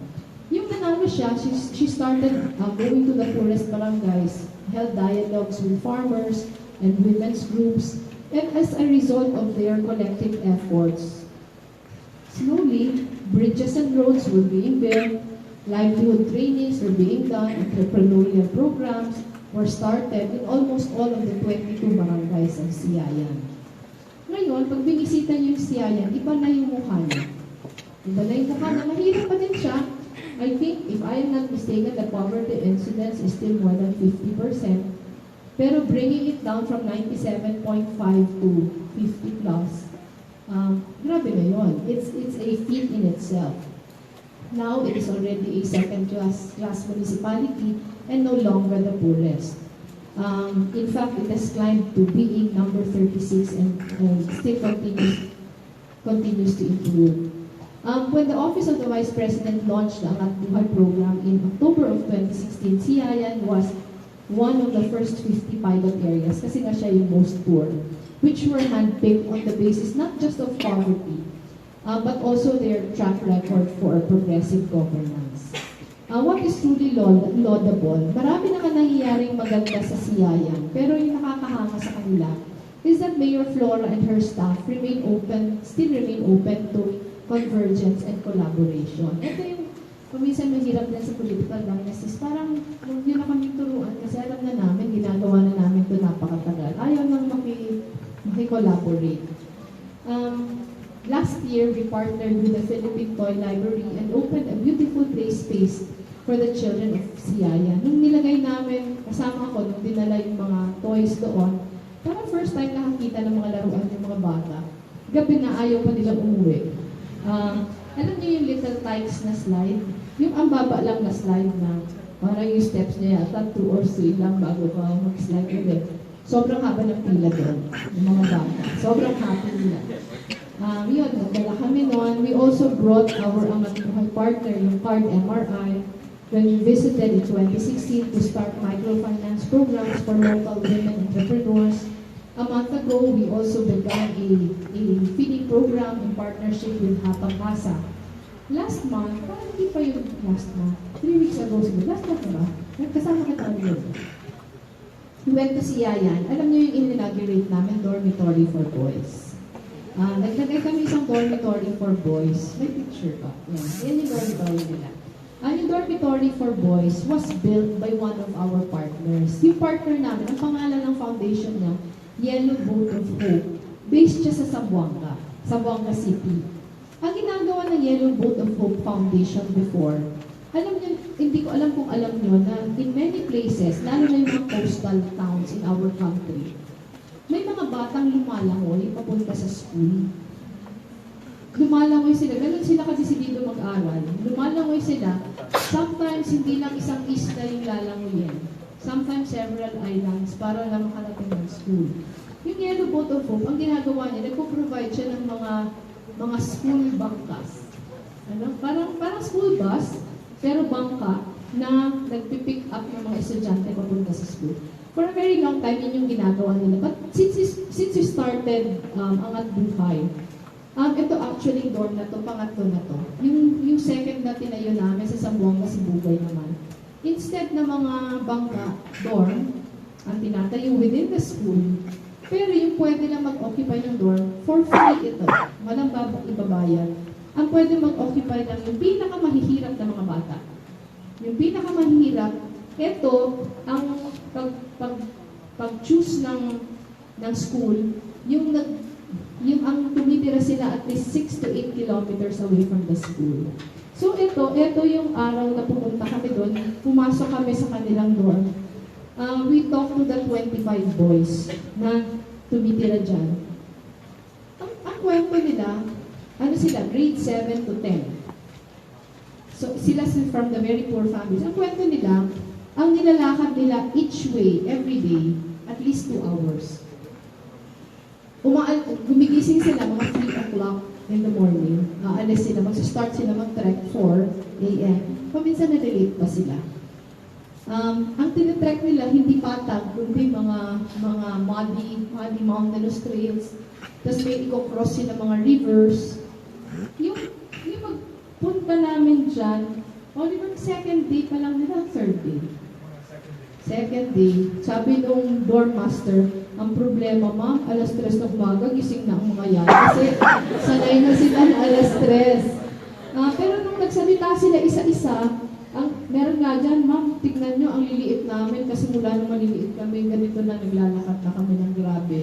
Yung nanalo siya, she started going to the poorest barangays, held dialogues with farmers and women's groups, and as a result of their collective efforts, slowly, bridges and roads were being built, livelihood trainings were being done, entrepreneurial programs were started in almost all of the 22 barangays of Siayan. Ngayon, pag binisita niyo yung Siayan, iba na yung mukha niya. Iba na yung mukha na mahirap pa din siya. I think, if I am not mistaken, the poverty incidence is still more than 50%. Pero bringing it down from 97.5 to 50 plus, grabe na yun. It's a feat in itself. Now, it is already a second-class municipality and no longer the poorest. In fact, it has climbed to being number 36 and still continues to improve. When the Office of the Vice President launched the Angat Buhay program in October of 2016, Siayan was one of the first 50 pilot areas kasi nga siya yung most poor, which were handpicked on the basis not just of poverty, but also their track record for progressive governance. What is truly laudable, marami na nangyayaring maganda sa Siayan, pero yung nakakahanga sa kanila is that Mayor Flora and her staff still remain open to convergence and collaboration. Ito yung minsan mahirap din sa political dynasties, parang huwag nyo na kami turuan kasi alam na namin, ginagawa na namin ito napakatagal. Ayaw nang maki-collaborate. Last year, we partnered with the Philippine Toy Library and opened a beautiful play space for the children of Siayan. Nung nilagay namin, kasama ako, nung dinala yung mga toys doon, parang first time nakakita ng mga laruan yung mga bata. Gabi na ayaw pa nilang umuwi. Alam niyo yung little tykes na slide? Yung ang baba lang na slide na parang yung steps niya yata 2 or 3 lang bago ka mag-slide ulit. Sobrang haba ng pila doon, yung mga bata. Sobrang happy nila. Yun, nagdala kami noon. We also brought our Angat partner, yung Card MRI, when we visited in 2016 to start microfinance programs for local women entrepreneurs. A month ago, we also began a feeding program in partnership with Hapag Casa. Last month, parang hindi pa yung last month, 3 weeks ago siguro, last month na ba? Nagkasama kita ulit. we went to Siyayan. Alam niyo yung in-inaugurate namin, dormitory for boys. Naglagay kami isang dormitory for boys. May picture pa. Yan yung dormitory nila. Yung dormitory for boys was built by one of our partners. Yung partner namin, ang pangalan ng foundation niya, Yellow Boat of Hope. Based siya sa Zamboanga City. Ang ginagawa ng Yellow Boat of Hope Foundation before, alam niyo, hindi ko alam kung alam niyo na in many places, lalo na yung mga coastal towns in our country, may mga batang lumalangoy papunta sa school. Lumalangoy sila, ganun sila kadesidido mag-aral. Lumalangoy sila, sometimes hindi lang isang isla yung lalangoyin. Sometimes several islands para lang makarating ng school. Yung Yellow Boat of Hope, ang ginagawa niya, nagpo-provide siya ng mga school bangkas. Parang school bus, pero bangka na nagpipick up ng mga estudyante papunta sa school. For a very long time, yun yung ginagawa nila. But since we started Angat Buhay, ito actually dorm na to, pangatlo na to. Yung second na tinayo namin sa Zamboanga si Bugay naman. Instead na mga bangka dorm, ang tinatayo within the school, pero yung pwede lang mag-occupy ng dorm, for free ito. Walang ibabayad. Ang pwede mag-occupy lang yung pinakamahihirap na mga bata. Yung pinakamahihirap, ito, ang pag-choose ng school, yung ang tumitira sila at least 6 to 8 kilometers away from the school. So ito yung araw na pumunta kami doon, pumasok kami sa kanilang dorm. We talked to the 25 boys na tumitira dyan. Ang kwento nila, sila, grade 7 to 10. So, sila from the very poor families. Ang kwento nila, ang nilalakad nila each way, every day, at least 2 hours. Gumigising sila mga 3 o'clock in the morning. Alis sila, mag-start sila mag-trek 4 a.m. Paminsan na-relate pa sila. Ang tinitrek nila, hindi patag, kundi mga muddy mountainous trails. Tapos may i-cross sila mga rivers. Yung pagpunta namin dyan, Oliver, second day pa lang nila, third day. Second day, sabi nung dorm master, ang problema, ma'am, alas 3 ng umaga, gising na ang mga yan. Kasi sanay na sila na alas 3. Pero nung nagsalita sila isa-isa, meron nga dyan, ma'am, tignan nyo, ang liliit namin kasi mula nung maliliit kami, ganito na naglalakad na kami ng grabe.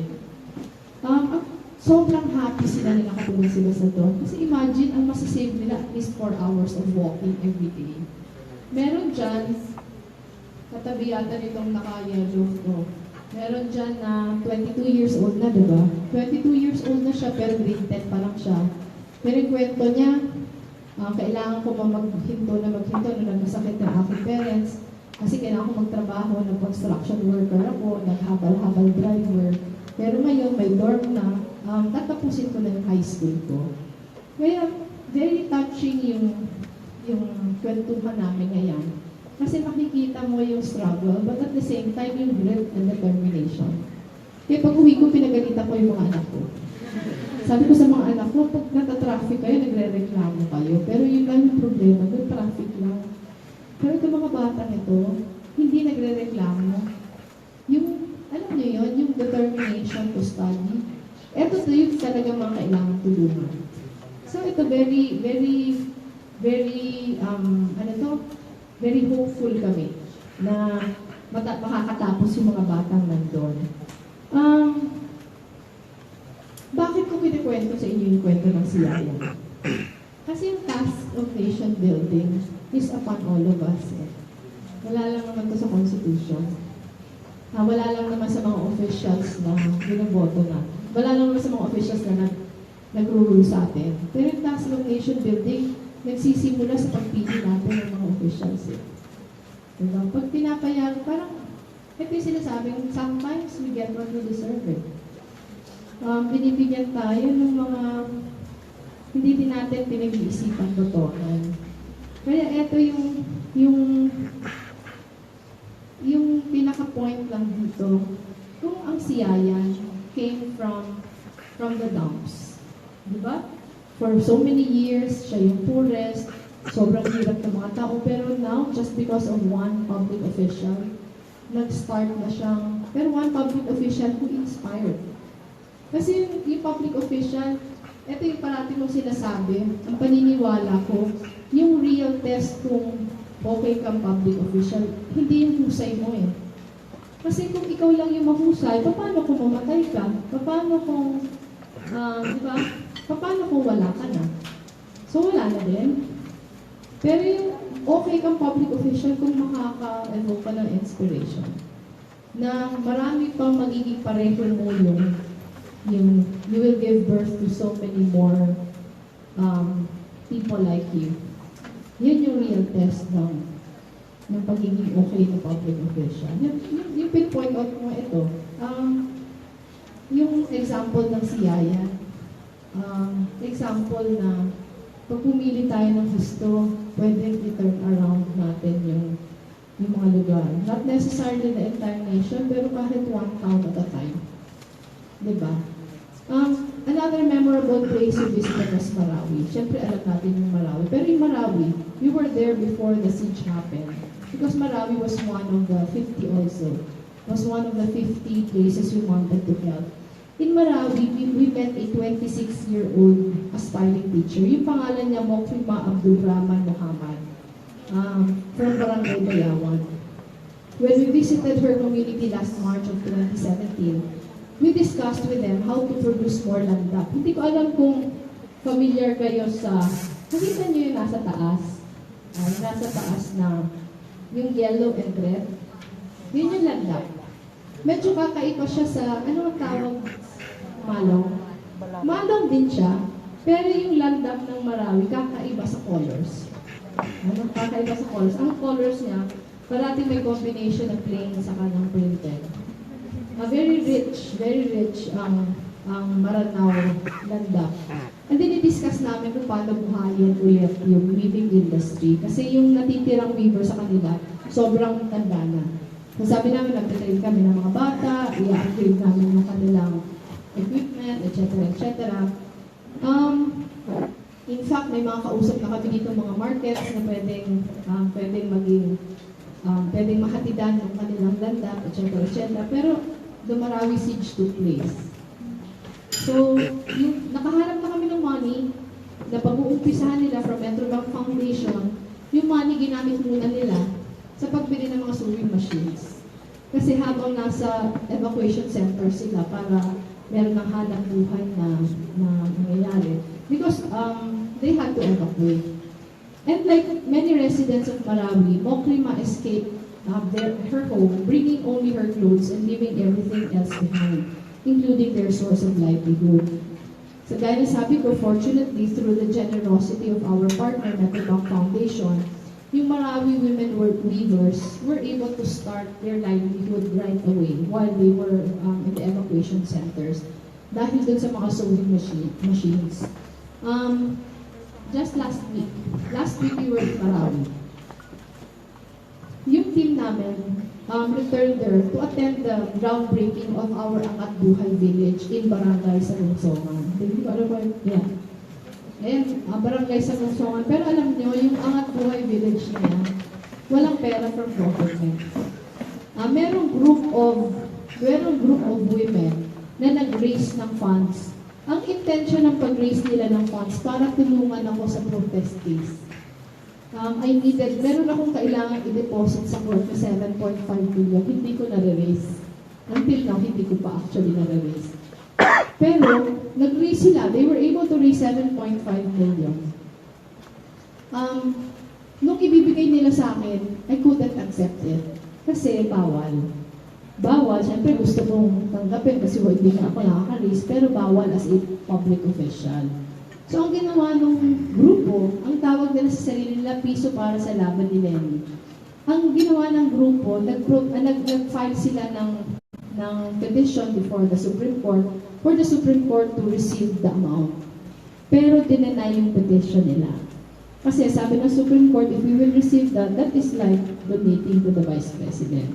Sobrang happy sila na nakatulong sila sa doon. Kasi imagine, ang masasave nila at least 4 hours of walking every day. Meron dyan, katabi yata nitong naka-yellow ko. Meron dyan na 22 years old na, diba? 22 years old na siya, pero grade 10 pa lang siya. Pero yung kwento niya, kailangan ko pa maghinto nung nagmasakit ng aking parents. Kasi kailangan ko magtrabaho, nag-construction worker ako, nag-habal-habal driver. Pero ngayon, may dorm na, tatapusin ko na yung high school ko. Kaya, very touching yung kwentuhan namin ngayon. Kasi makikita mo yung struggle, but at the same time, yung grit and determination. Kaya pag uwi ko, pinagalitan ko yung mga anak ko. Sabi ko sa mga anak ko, pag nata-traffic kayo, nagre-reklamo kayo. Pero yun lang yung problema, good traffic lang. Pero itong mga batang ito, hindi nagre-reklamo. Yung, alam niyo yun, yung determination to study. Ito yung talagang mga kailangan tulungan. So ito very, very, very, very hopeful kami na makakatapos yung mga batang nandun. Bakit ko kinikwento sa inyo yung kwento ng Siyayan? Kasi yung task of nation building is upon all of us. Wala lang naman to sa Constitution. Wala lang naman sa mga officials na binoboto na. Wala lang naman sa mga officials na nag-rule sa atin. Pero yung task of nation building, nagsisimula sa pagpili natin ng mga officials. Diba? Pag pinapayag, parang, ito yung sinasabing, sometimes we get what we deserve it. Binibigyan tayo ng mga hindi din natin pinag-iisipan totohanan. Kaya ito yung pinaka-point lang dito, kung ang Siyayan came from the dumps. Diba? For so many years, siya yung poorest, sobrang hirap ng mga tao, pero now, just because of one public official, nag-start na siyang pero one public official who inspired. Kasi yung public official, ito yung parati mong sinasabi, ang paniniwala ko, yung real test kung okay kang public official, hindi yung husay mo eh. Kasi kung ikaw lang yung mahusay, paano kung mamatay ka? Paano kung, di ba? Paano kung wala ka na? So wala na din. Pero yung okay kang public official kung makaka-evoke ka ng inspiration. Na marami pang magiging pareho mo yung you will give birth to so many more people like you. Yun yung real test ng pagiging okay na public official. Yung pinpoint out mo ito, yung example ng si Yaya, example na pag pumili tayo ng gusto, pwedeng i-turn around natin yung mga lugar. Not necessarily the entire nation, pero kahit one town at a time. Diba? Another memorable place we visited was Marawi. Siyempre, alam natin yung Marawi. Pero in Marawi, we were there before the siege happened. Because Marawi was one of the 50 also. Was one of the 50 places we wanted to help. In Marawi, we met a 26-year-old aspiring teacher. Yung pangalan niya, Mokfima Abdul Rahman Muhammad, from Barangay Bayawan. When we visited her community last March of 2017, we discussed with them how to produce more landap. Hindi ko alam kung familiar kayo sa, nakita niyo yung nasa taas? Nasa taas na yung yellow and red. Yun yung landap. Medyo kakaiba siya sa, ano ang tawag? Malong. Malong din siya, pero yung landap ng Marawi, kakaiba sa colors. Ano? Kakaiba sa colors. Ang colors niya, parating may combination ng plain sa kanang printed. Very rich ang Maranao landap. And then i-discuss namin kung paano buhayin ulit yung weaving industry. Kasi yung natitirang weaver sa kanila, sobrang tanda na. So sabi namin, nagtitrain kami ng mga bata, i-upgrade namin yung kanilang equipment, etc. In fact, may mga kausap na kami dito mga markets na pwedeng maging, pwedeng mahatidan yung kanilang landap, etc. Pero the Marawi siege took place. So, yung nakahanap na kami ng money na pag-uumpisahan nila from Metrobank Foundation, yung money ginamit muna nila sa pagbili ng mga sewing machines. Kasi habang nasa evacuation center sila para meron ng hanap buhay na nangyayari. Because they had to evacuate. And like many residents of Marawi, Mokrima escaped her home, bringing only her clothes and leaving everything else behind, including their source of livelihood. So gaya na sabi ko, fortunately, through the generosity of our partner, Metrobank Foundation, yung Marawi women weavers were able to start their livelihood right away while they were in the evacuation centers dahil dun sa mga sewing machines. Just last week we were in Marawi. Yung team namin returned there to attend the groundbreaking of our Angat Buhay village in Barangay Salungsongan. Hindi ko alam ba yun? Yeah. And barangay sa Kusongan. Pero alam niyo, yung Angat Buhay Village na yan, walang pera from government. Merong group of women na nag-raise ng funds. Ang intention ng pag-raise nila ng funds para tulungan ako sa protest case. Meron akong kailangan i-deposit sa court na 7.5 million. Hindi ko na-raise. Until now, hindi ko pa actually na-raise. Pero, nag-raise sila. They were able to raise 7.5 million. Nung ibibigay nila sa akin, I couldn't accept it. Kasi bawal. Bawal, syempre gusto kong tanggapin kasi hindi na ako nakaka-raise, pero bawal as a public official. So, ang ginawa ng grupo, ang tawag nila sa sarili nila, piso para sa laban ni Leni. Ang ginawa ng grupo, nag-file sila ng petition before the Supreme Court for the Supreme Court to receive the amount. Pero dinenay yung petition nila. Kasi sabi ng Supreme Court, if we will receive that is like donating to the Vice President.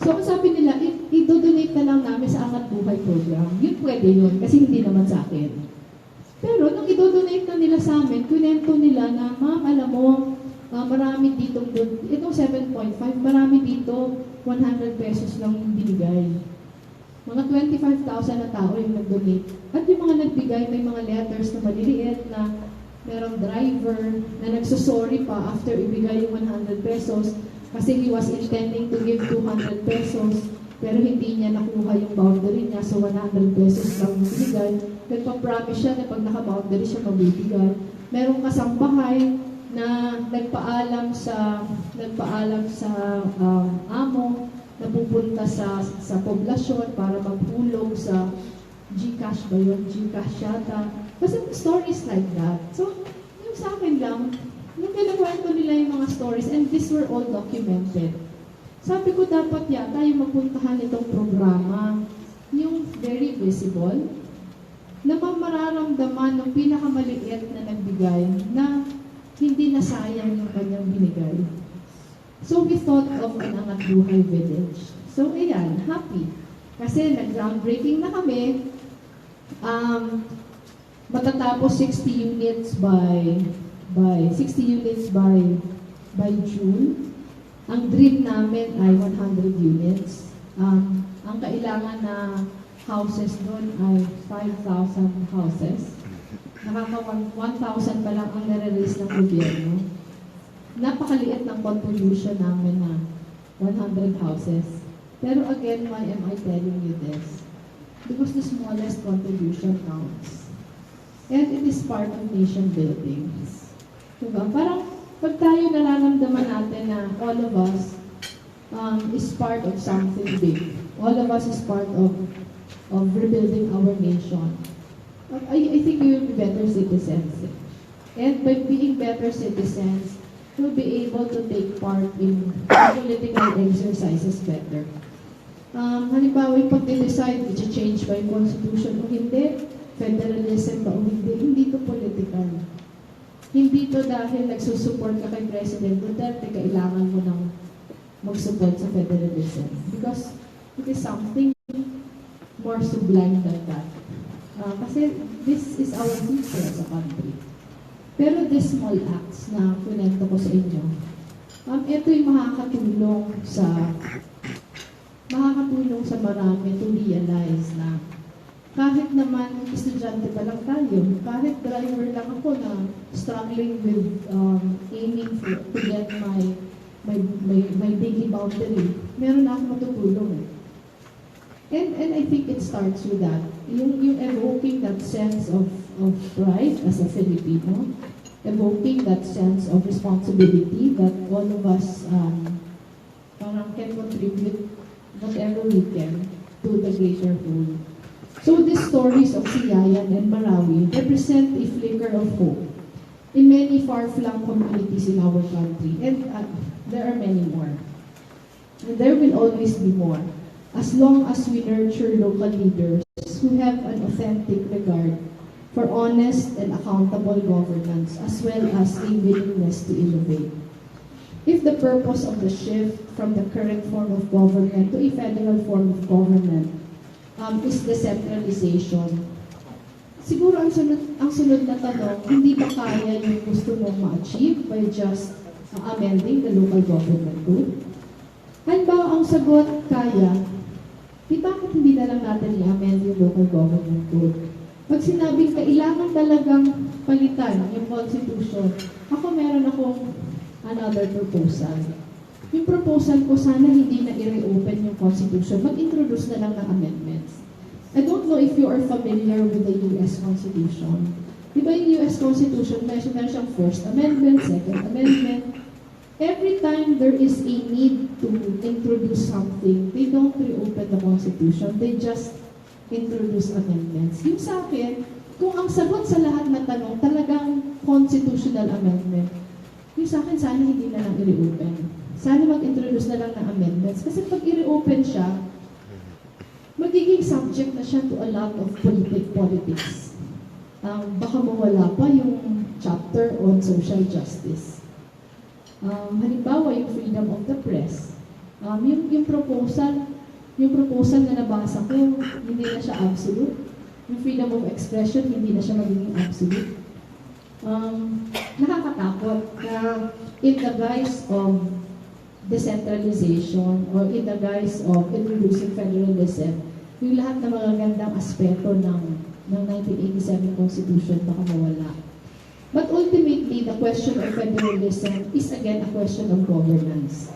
So, ang sabi nila, i-donate na lang namin sa Angat Buhay program. Yun pwede yun, kasi hindi naman sa akin. Pero, nung i-donate na nila sa amin, kunento nila na, ma'am, alam mo, Marami dito, itong 7.5, marami dito 100 pesos lang yung binigay. Mga 25,000 na tao yung nag-donate. At yung mga nagbigay, may mga letters na maliliit na merong driver na nagsusorry pa after ibigay yung 100 pesos kasi he was intending to give 200 pesos pero hindi niya nakuha yung boundary niya, so 100 pesos lang yung binigay. Nagpa-promise siya na pag naka-boundary siya mabibigay. Merong kasambahay na nagpaalam sa amo na pupunta sa poblasyon para maghulog sa GCash ba yun? GCash yata. Kasi stories like that. So, yung sa akin lang, yung kinakwento nila yung mga stories and these were all documented. Sabi ko dapat yata yung mapuntahan itong programa, yung very visible, na mararamdaman ng pinakamaliit na nagbigay na hindi nasayang yung kanyang binigay. So we thought of an Angat Buhay village. So ayan, happy. Kasi nag-groundbreaking na kami. Matatapos 60 units by June. Ang dream namin ay 100 units. Ang kailangan na houses doon ay 5,000 houses. Nakaka 1,000 pa lang ang nare-release ng gobyerno. Napakaliit ng contribution namin na 100 houses. Pero again, why am I telling you this? Because the smallest contribution counts. And it is part of nation building. Diba? Parang pag tayo nararamdaman natin na all of us is part of something big. All of us is part of rebuilding our nation. I think we will be better citizens. And by being better citizens, we'll be able to take part in political exercises better. Halimbawa, yung pag-decide, i-change ba yung constitution o hindi, federalism ba o hindi to political. Hindi to dahil nagsusupport ka kay President Duterte, kailangan mo nang mag-support sa federalism. Because it is something more sublime than that. Kasi this is our future as a country. Pero these small acts na kunento ko sa inyo, ito yung makakatulong sa marami to realize na kahit naman estudyante pa lang tayo, kahit driver lang ako na struggling with aiming to get my daily boundary, meron na akong matutulong. And I think it starts with that. Yung evoking that sense of pride as a Filipino, evoking that sense of responsibility that all of us parang can contribute whatever we can to the greater whole. So these stories of Siyayan and Marawi represent a flicker of hope in many far-flung communities in our country. And there are many more. And there will always be more, as long as we nurture local leaders who have an authentic regard for honest and accountable governance, as well as a willingness to innovate. If the purpose of the shift from the current form of government to a federal form of government is decentralization, siguro ang sunod na tanong, hindi ba kaya yung gusto mong ma-achieve by just amending the local government code? Halimbawa, ang sagot, kaya. Bakit hindi na lang natin i-amend yung local government code? Pag sinabing kailangan talagang palitan yung constitution, meron akong another proposal. Yung proposal ko, sana hindi na i-reopen yung constitution. Mag-introduce na lang ng amendments. I don't know if you are familiar with the US Constitution. Di ba yung US Constitution, meron siyang First Amendment, Second Amendment. Every time there is a need to introduce something, they don't reopen the Constitution. They just introduce amendments. Yung sa akin, kung ang sagot sa lahat na tanong talagang constitutional amendment, yung sa akin, sana hindi na lang i-reopen. Sana mag-introduce na lang ng amendments. Kasi pag i-reopen siya, magiging subject na siya to a lot of politics. Baka mawala pa yung chapter on social justice. Halimbawa, yung freedom of the press. Yung proposal na nabasa ko, hindi na siya absolute. Yung freedom of expression, hindi na siya magiging absolute. nakakatakot na in the guise of decentralization or in the guise of introducing federalism, yung lahat ng mga gandang aspeto ng 1987 Constitution baka mawala. But ultimately, the question of federalism is again a question of governance.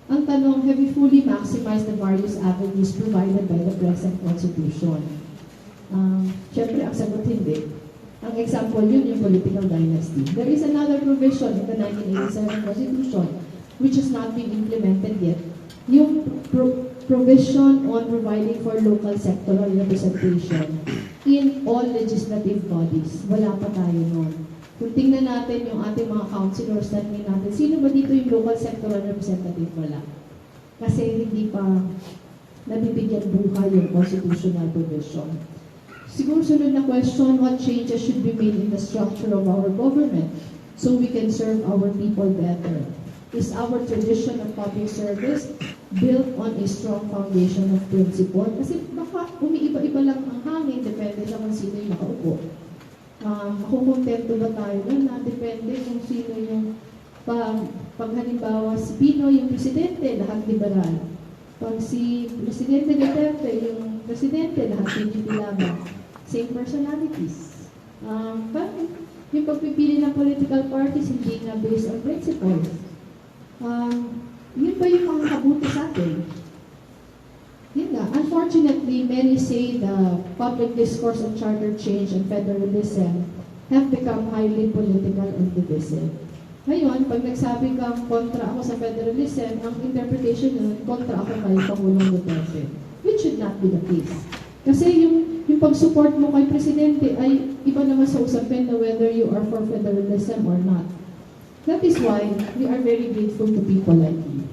Ang tanong, have we fully maximized the various avenues provided by the present Constitution? Siyempre, ang sagot hindi. Ang example yun, yung political dynasty. There is another provision in the 1987 Constitution which has not been implemented yet. Yung provision on providing for local sectoral representation in all legislative bodies. Wala pa tayo nun. Kung tingnan natin yung ating mga councilors, tanongin natin, sino ba dito yung local sectoral representative? Wala. Kasi hindi pa nabibigyan buhay yung constitutional provision. Siguro sunod na question, what changes should be made in the structure of our government so we can serve our people better? Is our tradition of public service built on a strong foundation of principle? Kasi baka umiiba-iba lang ang hangin, depende lang kung sino yung nakaupo. Makukontento ba tayo na depende kung sino yung pag halimbawa si Pino yung presidente, lahat liberal. Pag si Presidente Duterte yung presidente, lahat pinipilabang. Same personalities. Parang yung pagpipili ng political parties hindi na based on principles. Yun ba yung makakabuti sa atin? Yun nga. Unfortunately, many say the public discourse on charter change and federalism have become highly political and divisive. Ngayon, pag nagsabi kang kontra ako sa federalism, ang interpretation nun, kontra ako kay Pangulong Duterte. Which should not be the case. Kasi yung pag-support mo kay Presidente ay iba naman sa usapin na whether you are for federalism or not. That is why we are very grateful to people like you.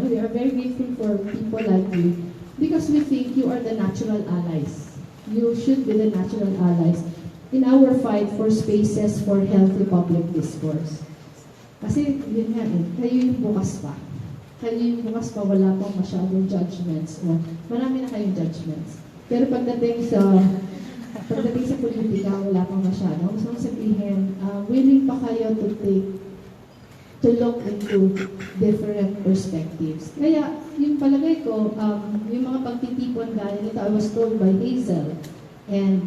We are very grateful for people like you because we think you are the natural allies. You should be the natural allies in our fight for spaces for healthy public discourse. Kasi yun nga kayo yung bukas pa. Kayo yung bukas pa, wala pang masyadong judgments. Marami na kayong judgments. Pero pagdating sa politika, wala pang masyado. Gusto kong sabihin, willing pa kayo to look into different perspectives. Kaya, yung palagay ko, yung mga pagtitipon gaya nito, I was told by Hazel, and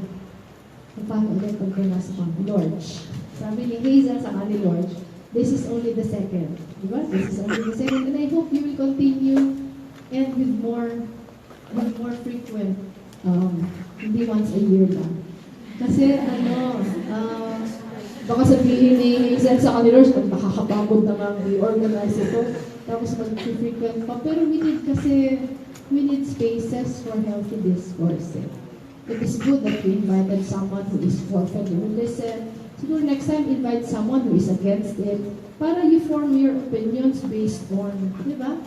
paano ulit pagpinasa pang Lorge. Sabi ni Hazel sa ni Lorge, this is only the second. Diba? This is only the second. And I hope you will continue and with more frequent, hindi once a year lang. Kasi baka sabihin ni Hazel sa kanilors, pag nakakapagod na nga i-organize ito, tapos mag-frequent pa. Pero we need spaces for healthy discourse. It is good that we invited someone who is for federalism. Siguro next time, invite someone who is against it para you form your opinions based on, di ba?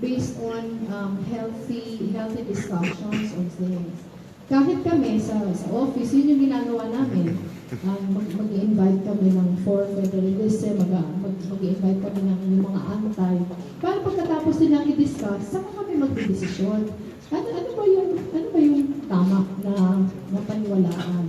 Based on healthy discussions on things. Kahit kami sa office, yun yung ginagawa namin. Mag-i-invite kami ng for federalism, mag-i-invite kami ng yung mga anti. Para pagkatapos nilang i-discuss, saka kami mag-desisyon. Ano ba yung tama na paniwalaan?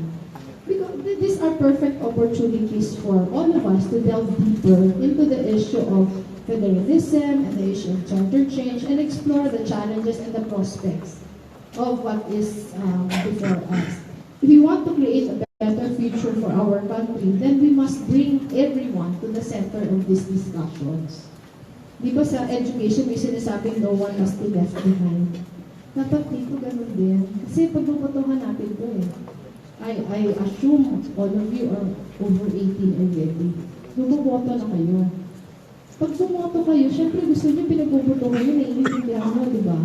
Because these are perfect opportunities for all of us to delve deeper into the issue of federalism and the issue of charter change and explore the challenges and the prospects of what is before us. If we want to create a better future for our country, then we must bring everyone to the center of these discussions. Di ba sa education, may sinasabing no one must be left behind. Dapat dito ganun din. Kasi pagbubutuhan natin ito I assume all of you are over 18 already. Bumoboto na kayo. Pag bumoto kayo, syempre gusto nyo pinagbubutuhan nyo, naiintindihan mo, di ba?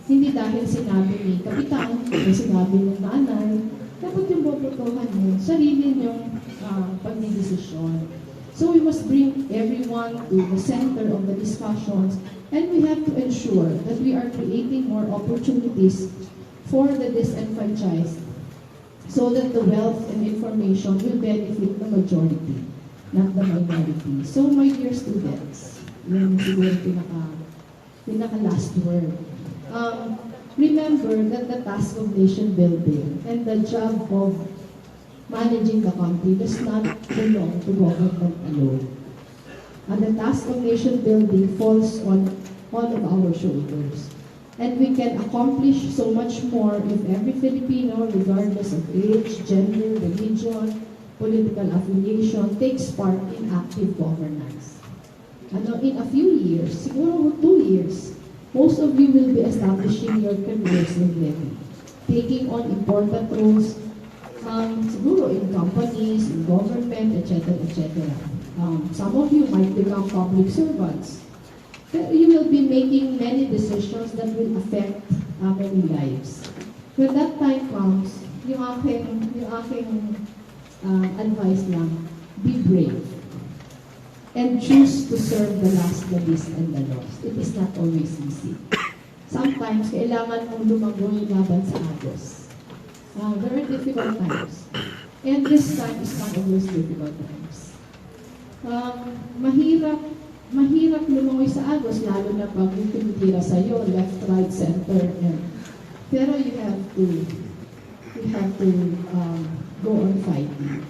Hindi dahil sinabi ni kapitan, o sinabi ng nanay, dapat yung bobotohan nyo, sarili nyong pagdidesisyon. So we must bring everyone to the center of the discussions, and we have to ensure that we are creating more opportunities for the disenfranchised so that the wealth and information will benefit the majority, not the minority. So my dear students, yan siguro pinaka last word. Remember that the task of nation building and the job of managing the country does not belong to government alone. And the task of nation building falls on all of our shoulders. And we can accomplish so much more if every Filipino, regardless of age, gender, religion, political affiliation, takes part in active governance. In a few years, siguro 2 years, most of you will be establishing your careers in Leni, taking on important roles, siguro in companies, in government, etc., etc. Some of you might become public servants. You will be making many decisions that will affect many lives. When that time comes, yung aking advice lang, be brave and choose to serve the last, the least, and the lost. It is not always easy. Sometimes, kailangan mong lumagoy laban sa agos. There are difficult times. And this time is not always difficult times. Mahirap lumangoy sa agos, lalo na pag yung tumitira sa'yo, left, right, center, pero you have to go on fighting.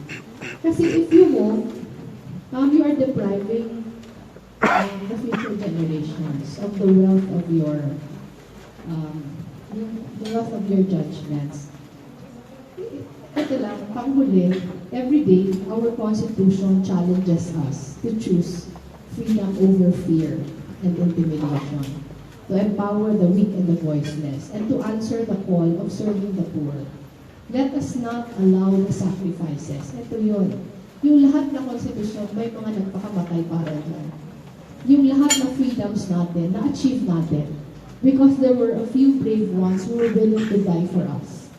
Kasi if you won't, you are depriving the future generations of the wealth of your judgments. Ito lang, panghuli, every day, our Constitution challenges us to choose freedom over fear and intimidation, to empower the weak and the voiceless, and to answer the call of serving the poor. Let us not allow the sacrifices. Ito yun. Yung lahat ng Constitution, may mga nagpakamatay para dyan. Yung lahat ng freedoms natin, na-achieve natin, because there were a few brave ones who were willing to die for us.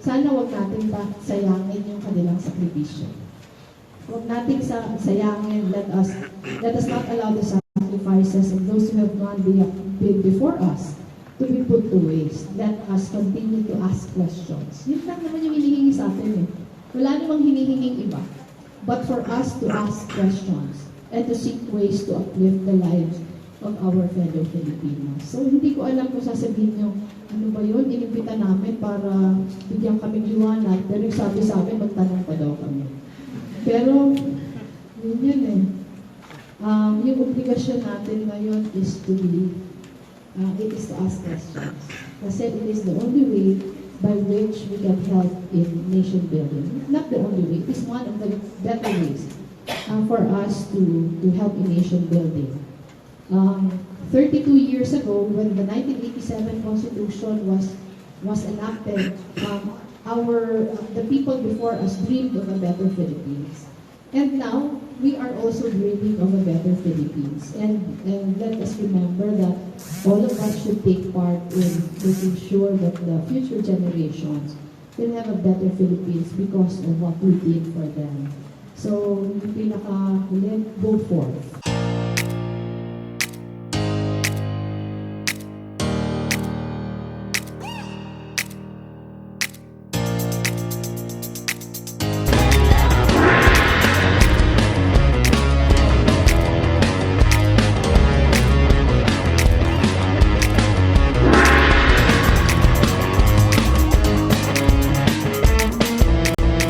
Sana wag natin sayangin yung kanilang sakripisyo. Wag natin sayangin. Let us not allow the sacrifices of those who have gone before us to be put to waste. Let us continue to ask questions. Yun lang naman yung hinihingi sa atin. Wala namang hinihinging iba. But for us to ask questions and to seek ways to uplift the lives of our fellow Filipinos. So, hindi ko alam kung sasabihin nyo, ano ba yun, inimbita namin para bigyan kami liwanag, pero yung sabi sa amin, magtanong pa daw kami. Pero, yun eh. Yung obligasyon natin ngayon is to ask questions. Kasi it is the only way by which we can help in nation building. Not the only way, it is one of the better ways for us to help in nation building. 32 years ago, when the 1987 Constitution was enacted, the people before us dreamed of a better Philippines. And now, we are also dreaming of a better Philippines. And let us remember that all of us should take part in making sure that the future generations will have a better Philippines because of what we did for them. So, yung pinaka-huli, go forth.